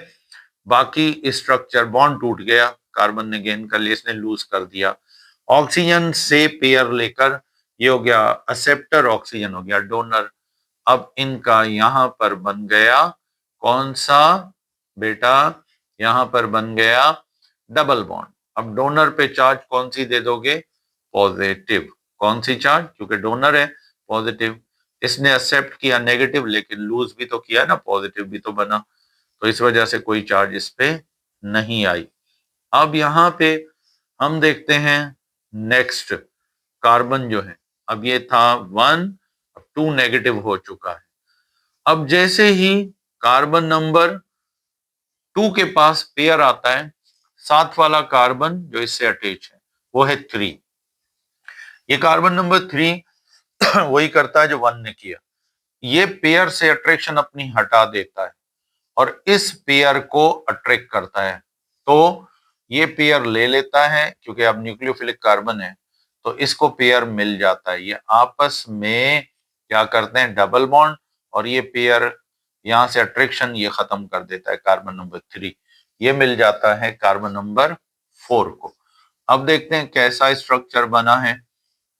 बाकी स्ट्रक्चर बॉन्ड टूट गया, कार्बन ने गेन कर लिया, इसने लूज कर दिया। ऑक्सीजन से पेयर लेकर ये हो गया एक्सेप्टर, ऑक्सीजन हो गया डोनर। अब इनका यहां पर बन गया कौन सा बेटा, यहां पर बन गया डबल बॉन्ड। अब डोनर पे चार्ज कौन सी दे दोगे, पॉजिटिव। कौन सी चार्ज, क्योंकि डोनर है पॉजिटिव। इसने एक्सेप्ट किया नेगेटिव, लेकिन लूज भी तो किया ना, पॉजिटिव भी तो बना, तो इस वजह से कोई चार्ज इस पे नहीं आई। अब यहां पे हम देखते हैं नेक्स्ट कार्बन जो है, अब ये था 1, 2 नेगेटिव हो चुका है। अब जैसे ही कार्बन नंबर 2 के पास पेयर आता है, साथ वाला कार्बन जो इससे अटैच है वो है 3। ये कार्बन नंबर 3 वही करता है जो 1 ने किया, ये पेयर से अट्रैक्शन अपनी हटा देता है और इस पेयर को अट्रैक्ट करता है। तो ये पेयर ले लेता है, क्योंकि अब न्यूक्लियोफिलिक कार्बन है तो इसको पेयर मिल जाता है। ये आपस में क्या करते हैं, डबल बॉन्ड, और ये पेयर यहां से अट्रैक्शन ये खत्म कर देता है कार्बन नंबर 3। ये मिल जाता है कार्बन नंबर 4 को। अब देखते हैं कैसा स्ट्रक्चर बना है।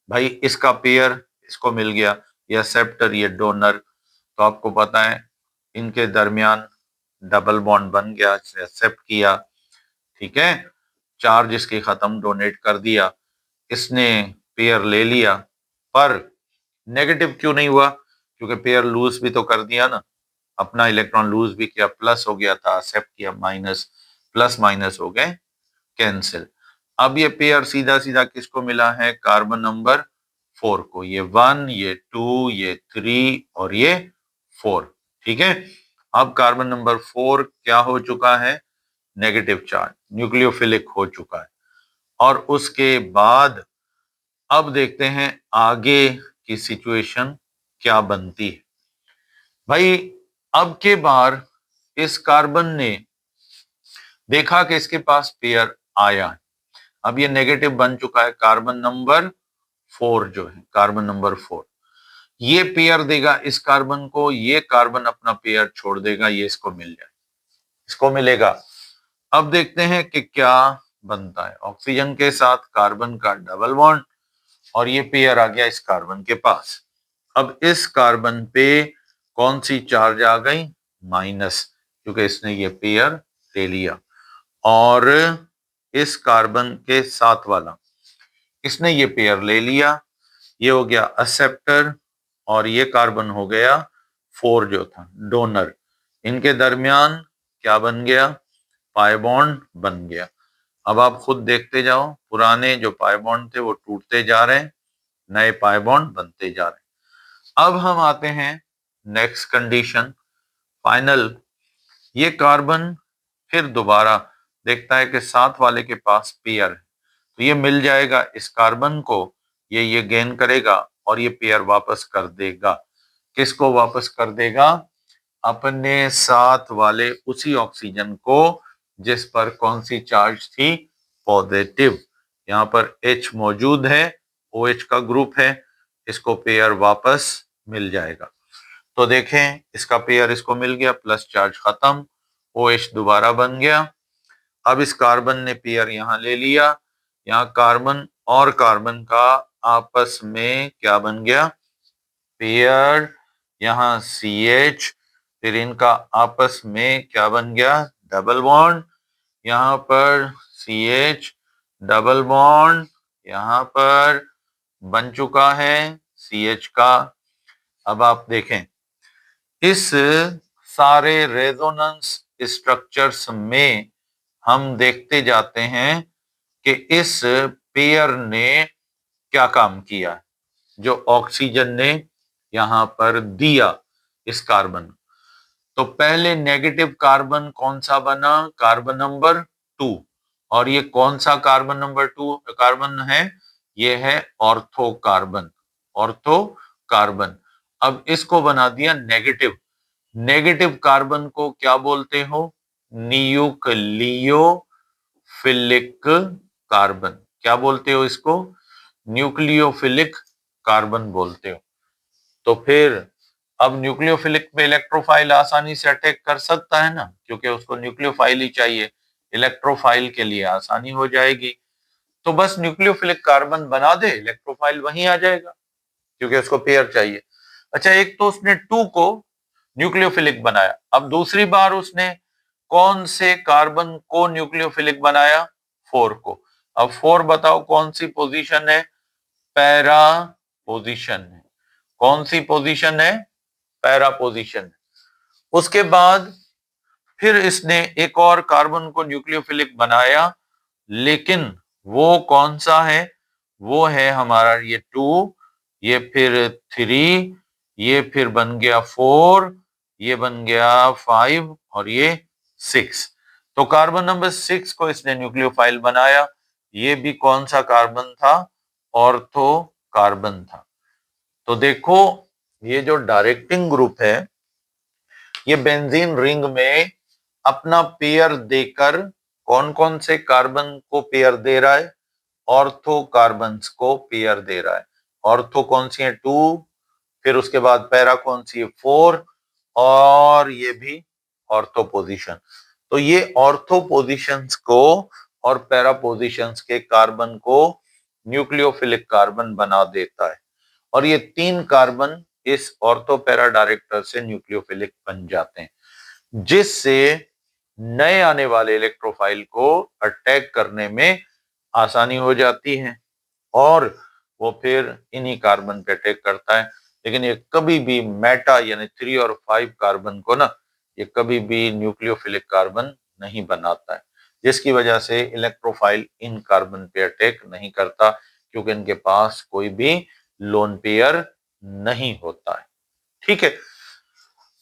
भाई इसका पेयर इसको मिल गया, ये एक्सेप्टर ये डोनर, तो आपको पता है इनके दरमियान डबल बॉन्ड बन गया, एक्सेप्ट किया। ठीक है, चार्ज इसके खत्म, डोनेट कर दिया, इसने पेयर ले लिया। पर नेगेटिव क्यों नहीं हुआ, क्योंकि पेयर लूज भी तो कर दिया ना, अपना इलेक्ट्रॉन लूज भी किया, प्लस हो गया था, एक्सेप्ट किया, माइनस, प्लस माइनस हो गए कैंसिल। अब ये पेयर सीधा सीधा किसको मिला है, कार्बन नंबर 4 को। ये 1, ये 2, ये 3 और ये 4। ठीक है, अब कार्बन नंबर 4 क्या हो चुका है, नेगेटिव चार्ज, न्यूक्लियोफिलिक हो चुका है। और उसके बाद अब देखते हैं आगे की सिचुएशन क्या बनती है। भाई अब के बार इस कार्बन ने देखा कि इसके पास पेयर आया है, अब ये नेगेटिव बन चुका है, कार्बन नंबर 4 जो है, कार्बन नंबर 4 ये पेयर देगा इस कार्बन को, ये कार्बन अपना पेयर छोड़ देगा, ये इसको मिल जाए, इसको मिलेगा। अब देखते हैं कि क्या बनता है, ऑक्सीजन के साथ कार्बन का डबल बॉन्ड और ये पेयर आ गया इस कार्बन के पास। अब इस कार्बन पे कौन सी चार्ज आ गई, माइनस, क्योंकि इसने ये पेयर ले लिया। और इस कार्बन के साथ वाला, इसने ये पेयर ले लिया, ये हो गया एक्सेप्टर और ये कार्बन हो गया 4 जो था डोनर। इनके दरमियान क्या बन गया, पाई बॉन्ड बन गया। अब आप खुद देखते जाओ, पुराने जो पाई बॉन्ड थे वो टूटते जा रहे हैं, नए पाई बॉन्ड बनते जा रहे हैं। अब हम आते हैं नेक्स्ट कंडीशन, फाइनल। ये कार्बन फिर दोबारा देखता है कि साथ वाले के पास पेयर है, तो ये मिल जाएगा इस कार्बन को, ये गेन करेगा और ये पेयर वापस कर देगा। किसको वापस कर देगा? अपने साथ वाले उसी ऑक्सीजन को जिस पर कौन सी चार्ज थी? पॉजिटिव। यहाँ पर H मौजूद है, OH का ग्रुप है, इसको पेयर वापस मिल जाएगा। तो देखें इसका पेयर इसको मिल गया, प्लस चार्ज खत्म, OH दोबारा बन गया। अब इस कार्बन ने पेयर यहां ले लिया, यहाँ कार्बन और कार्बन का आपस में क्या बन गया? पेयर। यहाँ CH, फिर इनका आपस में क्या बन गया? Double bond. यहाँ पर CH डबल बॉन्ड, यहाँ पर बन चुका है CH का। अब आप देखें इस सारे रेजोनेंस स्ट्रक्चर्स में हम देखते जाते हैं कि इस पेयर ने क्या काम किया, जो ऑक्सीजन ने यहां पर दिया इस कार्बन। तो पहले नेगेटिव कार्बन कौन सा बना? Carbon number 2। और ये कौन सा कार्बन नंबर 2 कार्बन है? ये है ऑर्थो कार्बन। Ortho carbon. अब इसको बना दिया नेगेटिव। नेगेटिव कार्बन को क्या बोलते हो? Nucleophilic carbon. क्या बोलते हो इसको? न्यूक्लियोफिलिक कार्बन बोलते हो। तो फिर अब न्यूक्लियोफिलिक पे इलेक्ट्रोफाइल आसानी से अटैक कर सकता है ना, क्योंकि उसको न्यूक्लियोफाइल ही चाहिए, इलेक्ट्रोफाइल के लिए आसानी हो जाएगी। तो बस न्यूक्लियोफिलिक कार्बन बना दे, इलेक्ट्रोफाइल वहीं आ जाएगा, क्योंकि उसको पेयर चाहिए। अच्छा, एक तो उसने 2 को न्यूक्लियोफिलिक बनाया, अब दूसरी बार उसने कौन से कार्बन को न्यूक्लियोफिलिक बनाया? 4 को। अब 4 बताओ कौन सी पोजीशन है? पैरा पोजीशन है। कौन सी पोजीशन है? Para position. उसके बाद फिर इसने एक और कार्बन को न्यूक्लियोफिलिक बनाया, लेकिन वो कौन सा है? वो है हमारा ये 2, ये फिर 3, ये फिर बन गया 4, ये बन गया 5 और ये 6। तो कार्बन नंबर 6 को इसने न्यूक्लियोफाइल बनाया। ये भी कौन सा कार्बन था? ऑर्थो कार्बन था। तो देखो ये जो डायरेक्टिंग ग्रुप है, ये बेंजीन रिंग में अपना पेयर देकर कौन कौन से कार्बन को पेयर दे रहा है? ऑर्थो कार्बन्स को पेयर दे रहा है। ऑर्थो कौन सी है? 2, फिर उसके बाद पैरा कौन सी है? 4, और ये भी ऑर्थो पोजीशन। तो ये ऑर्थो पोजीशंस को और पैरा पोजीशंस के कार्बन को न्यूक्लियोफिलिक कार्बन बना देता है, और ये 3 कार्बन इस ऑर्थो पैरा डायरेक्टर से न्यूक्लियोफिलिक बन जाते हैं, जिससे नए आने वाले इलेक्ट्रोफाइल को अटैक करने में आसानी हो जाती है, और वो फिर इन्हीं कार्बन पे अटैक करता है। लेकिन ये कभी भी मेटा यानी 3 और 5 कार्बन को ना, ये कभी भी न्यूक्लियोफिलिक कार्बन नहीं बनाता है, जिसकी वजह से इलेक्ट्रोफाइल इन कार्बन पे अटैक नहीं करता, क्योंकि इनके पास कोई भी लोन पेयर नहीं होता है। ठीक है,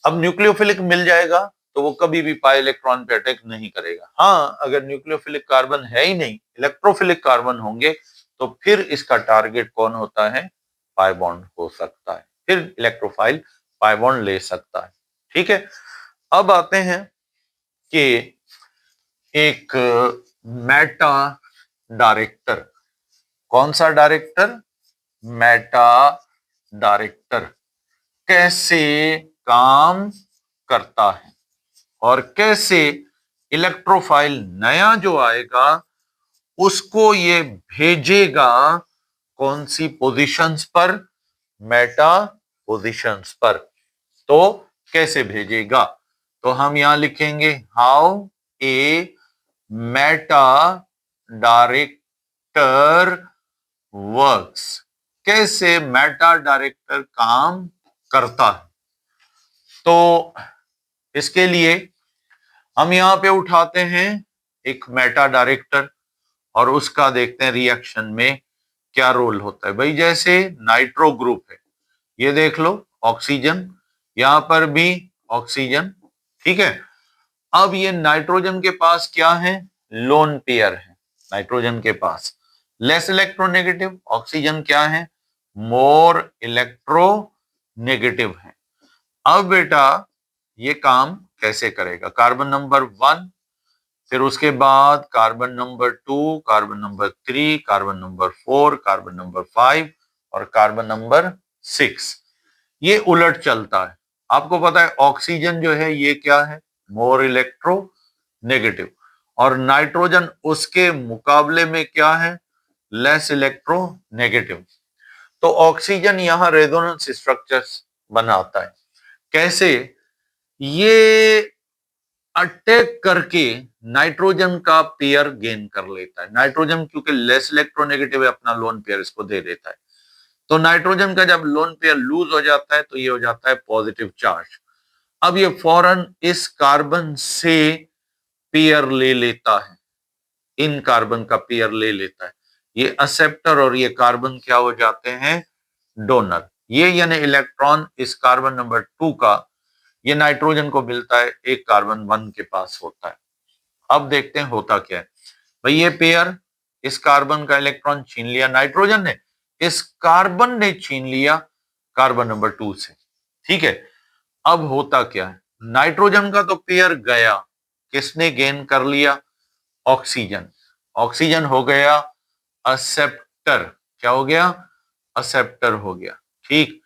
अब न्यूक्लियोफिलिक मिल जाएगा तो वो कभी भी पाई इलेक्ट्रॉन पे अटैक नहीं करेगा। हाँ, अगर न्यूक्लियोफिलिक कार्बन है ही नहीं, इलेक्ट्रोफिलिक कार्बन होंगे, तो फिर इसका टारगेट कौन होता है? पाई बॉन्ड हो सकता है, फिर इलेक्ट्रोफाइल पाई बॉन्ड ले सकता है। ठीक है, अब आते हैं कि एक मेटा डायरेक्टर। कौन सा डायरेक्टर? मेटा डायरेक्टर कैसे काम करता है, और कैसे इलेक्ट्रोफाइल नया जो आएगा उसको ये भेजेगा कौन सी पोजीशंस पर? मेटा पोजीशंस पर। तो कैसे भेजेगा? तो हम यहां लिखेंगे how a Meta director works. कैसे मेटा डायरेक्टर काम करता है? तो इसके लिए हम यहां पे उठाते हैं एक मेटा डायरेक्टर, और उसका देखते हैं रिएक्शन में क्या रोल होता है। भाई जैसे नाइट्रो ग्रुप है, ये देख लो ऑक्सीजन, यहां पर भी ऑक्सीजन। ठीक है, अब ये नाइट्रोजन के पास क्या है? लोन पेयर है नाइट्रोजन के पास, लेस इलेक्ट्रोनेगेटिव। ऑक्सीजन क्या है? मोर इलेक्ट्रोनेगेटिव है। अब बेटा ये काम कैसे करेगा? कार्बन नंबर 1, फिर उसके बाद carbon number 2, carbon number 3, carbon number 4, carbon number 5 और कार्बन नंबर 6, ये उलट चलता है। आपको पता है ऑक्सीजन जो है ये क्या है? मोर इलेक्ट्रो नेगेटिव, और नाइट्रोजन उसके मुकाबले में क्या है? Less electro negative. तो ऑक्सीजन यहां रेजोनेंस स्ट्रक्चर्स बनाता है। कैसे? ये अटैक करके नाइट्रोजन का पेयर गेन कर लेता है। नाइट्रोजन क्योंकि लेस इलेक्ट्रोनेगेटिव है, अपना लोन पेयर इसको दे देता है। तो नाइट्रोजन का जब लोन पेयर लूज हो जाता है तो ये हो जाता है पॉजिटिव चार्ज। अब ये फौरन इस कार्बन से पेयर ले लेता है, इन कार्बन का पेयर ले लेता है। ये एक्सेप्टर और ये कार्बन क्या हो जाते हैं? डोनर। ये यानी इलेक्ट्रॉन इस कार्बन नंबर 2 का ये नाइट्रोजन को मिलता है, एक कार्बन 1 के पास होता है। अब देखते हैं होता क्या है। भाई ये पेयर, इस कार्बन का इलेक्ट्रॉन छीन लिया नाइट्रोजन ने, इस कार्बन ने छीन लिया कार्बन नंबर 2 से। ठीक है, अब होता क्या है? नाइट्रोजन का तो पेयर गया, किसने गेन कर लिया? ऑक्सीजन। ऑक्सीजन हो गया एक्सेप्टर। क्या हो गया? एक्सेप्टर हो गया। ठीक,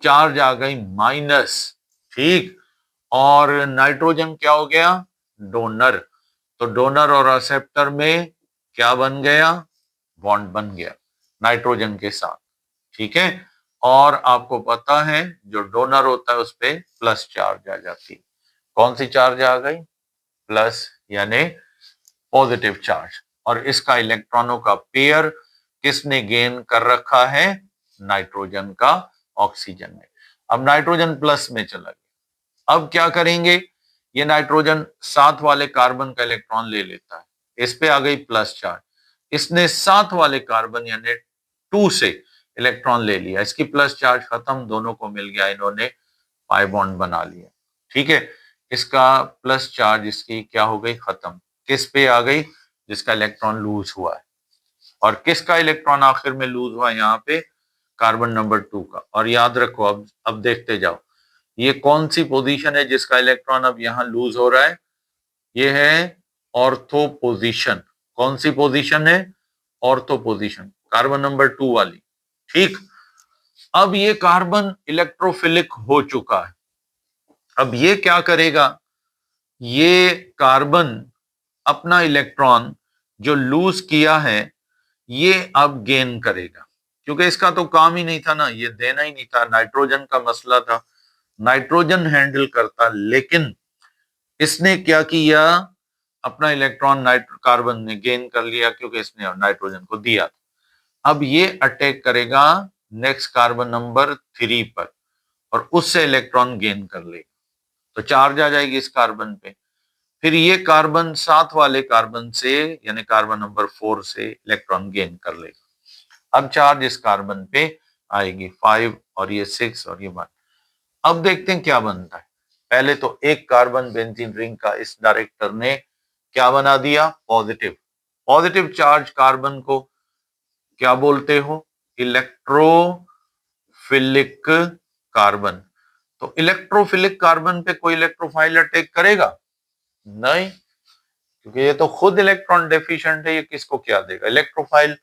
चार्ज आ गई माइनस। ठीक, और नाइट्रोजन क्या हो गया? डोनर। तो डोनर और एक्सेप्टर में क्या बन गया? बॉन्ड बन गया नाइट्रोजन के साथ। ठीक है, और आपको पता है जो डोनर होता है उस पर प्लस चार्ज आ जाती है। कौन सी चार्ज आ गई? प्लस, यानी पॉजिटिव चार्ज। और इसका इलेक्ट्रॉनों का पेयर किसने गेन कर रखा है? नाइट्रोजन का ऑक्सीजन ने। अब नाइट्रोजन प्लस में चला गया। अब क्या करेंगे? ये नाइट्रोजन साथ वाले कार्बन का इलेक्ट्रॉन ले लेता है, इस पे आ गई प्लस चार्ज। इसने साथ वाले कार्बन यानी 2 से इलेक्ट्रॉन ले लिया, इसकी प्लस चार्ज खत्म, दोनों को मिल गया, इन्होंने पाई बॉन्ड बना लिया। ठीक है, इसका प्लस चार्ज इसकी क्या हो गई? खत्म। किस पे आ गई? जिसका इलेक्ट्रॉन लूज हुआ है। और किसका इलेक्ट्रॉन आखिर में लूज हुआ? यहाँ पे कार्बन नंबर 2 का। और याद रखो, अब देखते जाओ, ये कौन सी पोजीशन है जिसका इलेक्ट्रॉन अब यहाँ लूज हो रहा है? ये है ऑर्थो पोजीशन। कौन सी पोजीशन है? ऑर्थो पोजीशन, कार्बन नंबर 2 वाली। ठीक, अब ये कार्बन इलेक्ट्रोफिलिक हो चुका है। अब ये क्या करेगा? ये कार्बन अपना इलेक्ट्रॉन जो लूज किया है ये अब गेन करेगा, क्योंकि इसका तो काम ही नहीं था ना, ये देना ही नहीं था, नाइट्रोजन का मसला था, नाइट्रोजन हैंडल करता। लेकिन इसने क्या किया? अपना इलेक्ट्रॉन कार्बन ने गेन कर लिया, क्योंकि इसने नाइट्रोजन को दिया था। अब ये अटैक करेगा नेक्स्ट कार्बन नंबर 3 पर और उससे इलेक्ट्रॉन गेन कर लेगा, तो चार्ज आ जाएगी इस कार्बन पे। फिर ये कार्बन साथ वाले कार्बन से यानी कार्बन नंबर 4 से इलेक्ट्रॉन गेन कर लेगा। अब चार्ज इस कार्बन पे आएगी 5 और ये 6 और ये 1। अब देखते हैं क्या बनता है। पहले तो एक कार्बन बेंजीन रिंग का इस डायरेक्टर ने क्या बना दिया? पॉजिटिव। पॉजिटिव चार्ज कार्बन को क्या बोलते हो? Electrophilic carbon. तो इलेक्ट्रोफिलिक कार्बन पे कोई इलेक्ट्रोफाइल अटैक करेगा? नहीं, क्योंकि ये तो खुद इलेक्ट्रॉन डेफिशिएंट है, ये किसको क्या देगा? इलेक्ट्रोफाइल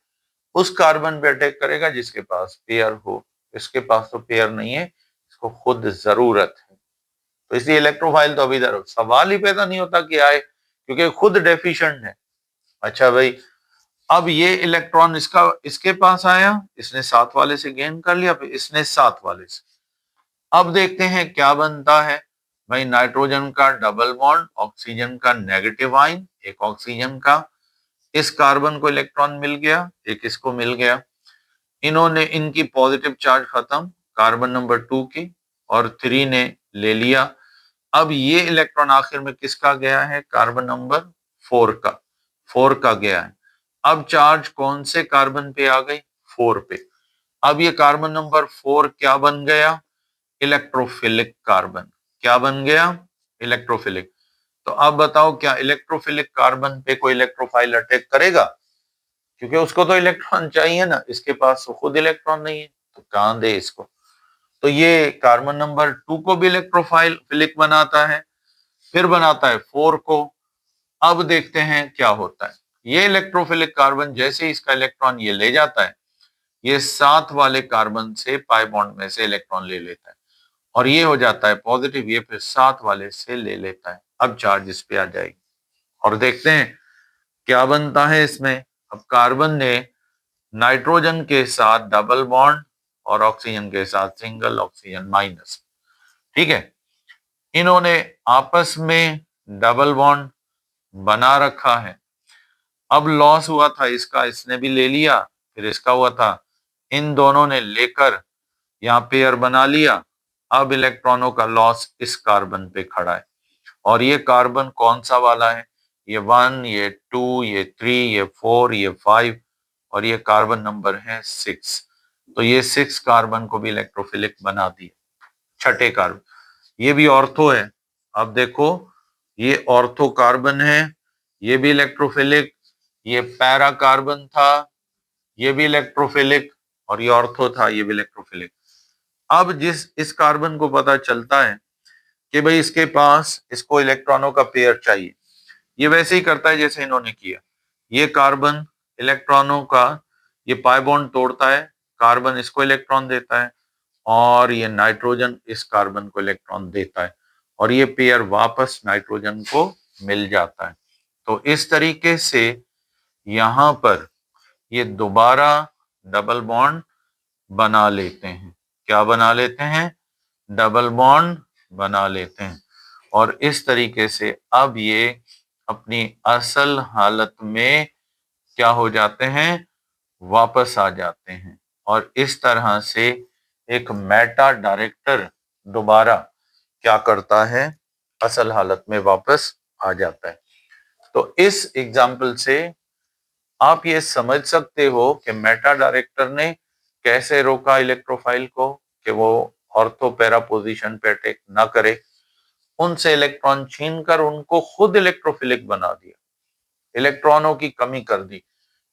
उस कार्बन पे अटैक करेगा जिसके पास पेयर हो। इसके पास तो पेयर नहीं है, इसको खुद जरूरत है, तो इसलिए इलेक्ट्रोफाइल तो अभी इधर सवाल ही पैदा नहीं होता कि आए, क्योंकि खुद डेफिशिएंट है। अच्छा भाई, अब ये इलेक्ट्रॉन इसके पास आया, इसने साथ वाले से गेन कर लिया, फिर इसने साथ वाले से। अब देखते हैं क्या बनता है। भाई नाइट्रोजन का डबल बॉन्ड, ऑक्सीजन का नेगेटिव आयन, एक ऑक्सीजन का, इस कार्बन को इलेक्ट्रॉन मिल गया, एक इसको मिल गया। इन्होंने इनकी पॉजिटिव चार्ज खत्म कार्बन नंबर 2 की, और 3 ने ले लिया। अब ये इलेक्ट्रॉन आखिर में किसका गया है? कार्बन नंबर 4 का, 4 का गया है। अब चार्ज कौन से कार्बन पे आ गई? 4 पे। अब ये कार्बन नंबर 4 क्या बन गया? Electrophilic carbon. क्या बन गया? इलेक्ट्रोफिलिक। तो अब बताओ, क्या इलेक्ट्रोफिलिक कार्बन पे कोई इलेक्ट्रोफाइल अटैक करेगा? क्योंकि उसको तो इलेक्ट्रॉन चाहिए ना, इसके पास तो खुद इलेक्ट्रॉन नहीं है। तो कहां दे इसको, तो ये कार्बन नंबर 2 को भी इलेक्ट्रोफिलिक बनाता है, फिर बनाता है 4 को। अब देखते हैं क्या होता है। ये इलेक्ट्रोफिलिक कार्बन जैसे इसका इलेक्ट्रॉन ये ले जाता है, ये 7 वाले कार्बन से पाई बॉन्ड में से इलेक्ट्रॉन ले लेता है और ये हो जाता है पॉजिटिव, ये फिर 7 वाले से ले लेता है। अब चार्ज इस पे आ जाएगी और देखते हैं क्या बनता है इसमें। अब कार्बन ने नाइट्रोजन के साथ डबल बॉन्ड और ऑक्सीजन के साथ सिंगल, ऑक्सीजन माइनस, ठीक है। इन्होंने आपस में डबल बॉन्ड बना रखा है। अब लॉस हुआ था इसका, इसने भी ले लिया, फिर इसका हुआ था, इन दोनों ने लेकर यहाँ पेयर बना लिया। अब इलेक्ट्रॉनों का लॉस इस कार्बन पे खड़ा है और ये कार्बन कौन सा वाला है, ये 1, ये 2, ये 3, ये 4, ये 5 और ये कार्बन नंबर है 6। तो ये 6 कार्बन को भी इलेक्ट्रोफिलिक बना दिया, छठे कार्बन। ये भी ऑर्थो है। अब देखो ये ऑर्थो कार्बन है, ये भी इलेक्ट्रोफिलिक, ये पैरा कार्बन था, ये भी इलेक्ट्रोफिलिक और ये ऑर्थो था, ये भी इलेक्ट्रोफिलिक। अब इस कार्बन को पता चलता है कि भाई इसके पास इसको इलेक्ट्रॉनों का पेयर चाहिए, ये वैसे ही करता है जैसे इन्होंने किया। ये कार्बन इलेक्ट्रॉनों का ये पाई बॉन्ड तोड़ता है, कार्बन इसको इलेक्ट्रॉन देता है और ये नाइट्रोजन इस कार्बन को इलेक्ट्रॉन देता है और ये पेयर वापस नाइट्रोजन को मिल जाता है। तो इस तरीके से यहां पर ये दोबारा डबल बॉन्ड बना लेते हैं। क्या बना लेते हैं, डबल बॉन्ड बना लेते हैं और इस तरीके से अब ये अपनी असल हालत में क्या हो जाते हैं, वापस आ जाते हैं और इस तरह से एक मेटा डायरेक्टर दोबारा क्या करता है, असल हालत में वापस आ जाता है। तो इस एग्जाम्पल से आप ये समझ सकते हो कि मेटा डायरेक्टर ने कैसे रोका इलेक्ट्रोफाइल को कि वो ऑर्थो पैरा पोजीशन पे अटैक ना करे, उनसे इलेक्ट्रॉन छीनकर उनको खुद इलेक्ट्रोफिलिक बना दिया, इलेक्ट्रॉनों की कमी कर दी,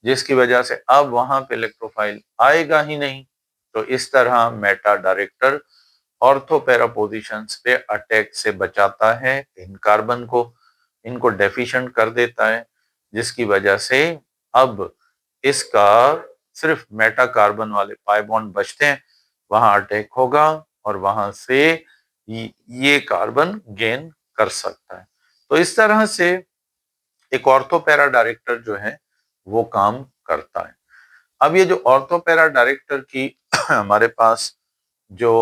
जिसकी वजह से अब वहां पे इलेक्ट्रोफाइल आएगा ही नहीं। तो इस तरह Meta director ortho para positions पे अटैक से बचाता है इन कार्बन को, इनको डेफिशिएंट कर देता है, जिसकी वजह से अब इसका सिर्फ मेटा कार्बन वाले पाई बॉन्ड बचते हैं, वहां अटैक होगा और वहां से ये कार्बन गेन कर सकता है। तो इस तरह से एक ऑर्थो पैरा डायरेक्टर जो है वो काम करता है। अब ये जो ऑर्थो पैरा डायरेक्टर की हमारे पास जो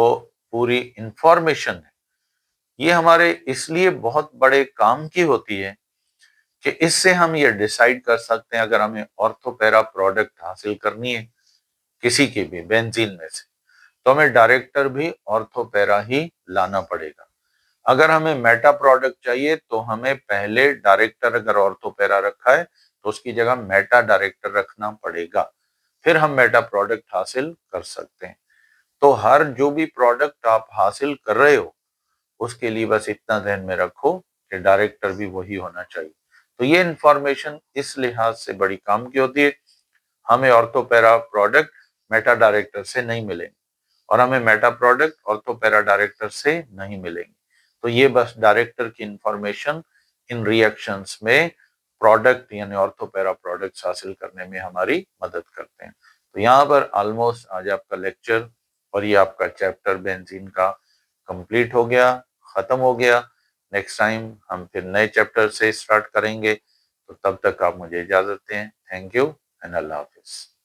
पूरी इंफॉर्मेशन है, ये हमारे इसलिए बहुत बड़े काम की होती है कि इससे हम ये डिसाइड कर सकते हैं अगर हमें ऑर्थो पैरा प्रोडक्ट हासिल करनी है किसी की भी बेंजीन में से, तो हमें डायरेक्टर भी ऑर्थो पैरा ही लाना पड़ेगा। अगर हमें मेटा प्रोडक्ट चाहिए तो हमें पहले डायरेक्टर अगर ऑर्थो पैरा रखा है तो उसकी जगह मेटा डायरेक्टर रखना पड़ेगा, फिर हम मेटा प्रोडक्ट हासिल कर सकते हैं। तो हर जो भी प्रोडक्ट आप हासिल कर रहे हो उसके लिए बस इतना ध्यान में रखो कि डायरेक्टर भी वही होना चाहिए। तो ये इंफॉर्मेशन इस लिहाज से बड़ी काम की होती है, हमें ortho para product Meta director से नहीं मिलेंगे और हमें Meta product ortho para director से नहीं मिलेंगे। तो ये बस डायरेक्टर की इंफॉर्मेशन इन रिएक्शंस में प्रोडक्ट यानी ऑर्थो पैरा प्रोडक्ट्स हासिल करने में हमारी मदद करते हैं। तो यहाँ पर ऑलमोस्ट आज आपका लेक्चर और ये आपका चैप्टर बेंजीन का कंप्लीट हो गया, खत्म हो गया। नेक्स्ट टाइम हम फिर नए चैप्टर से स्टार्ट करेंगे, तो तब तक आप मुझे इजाजत दें। Thank you and Allah Hafiz.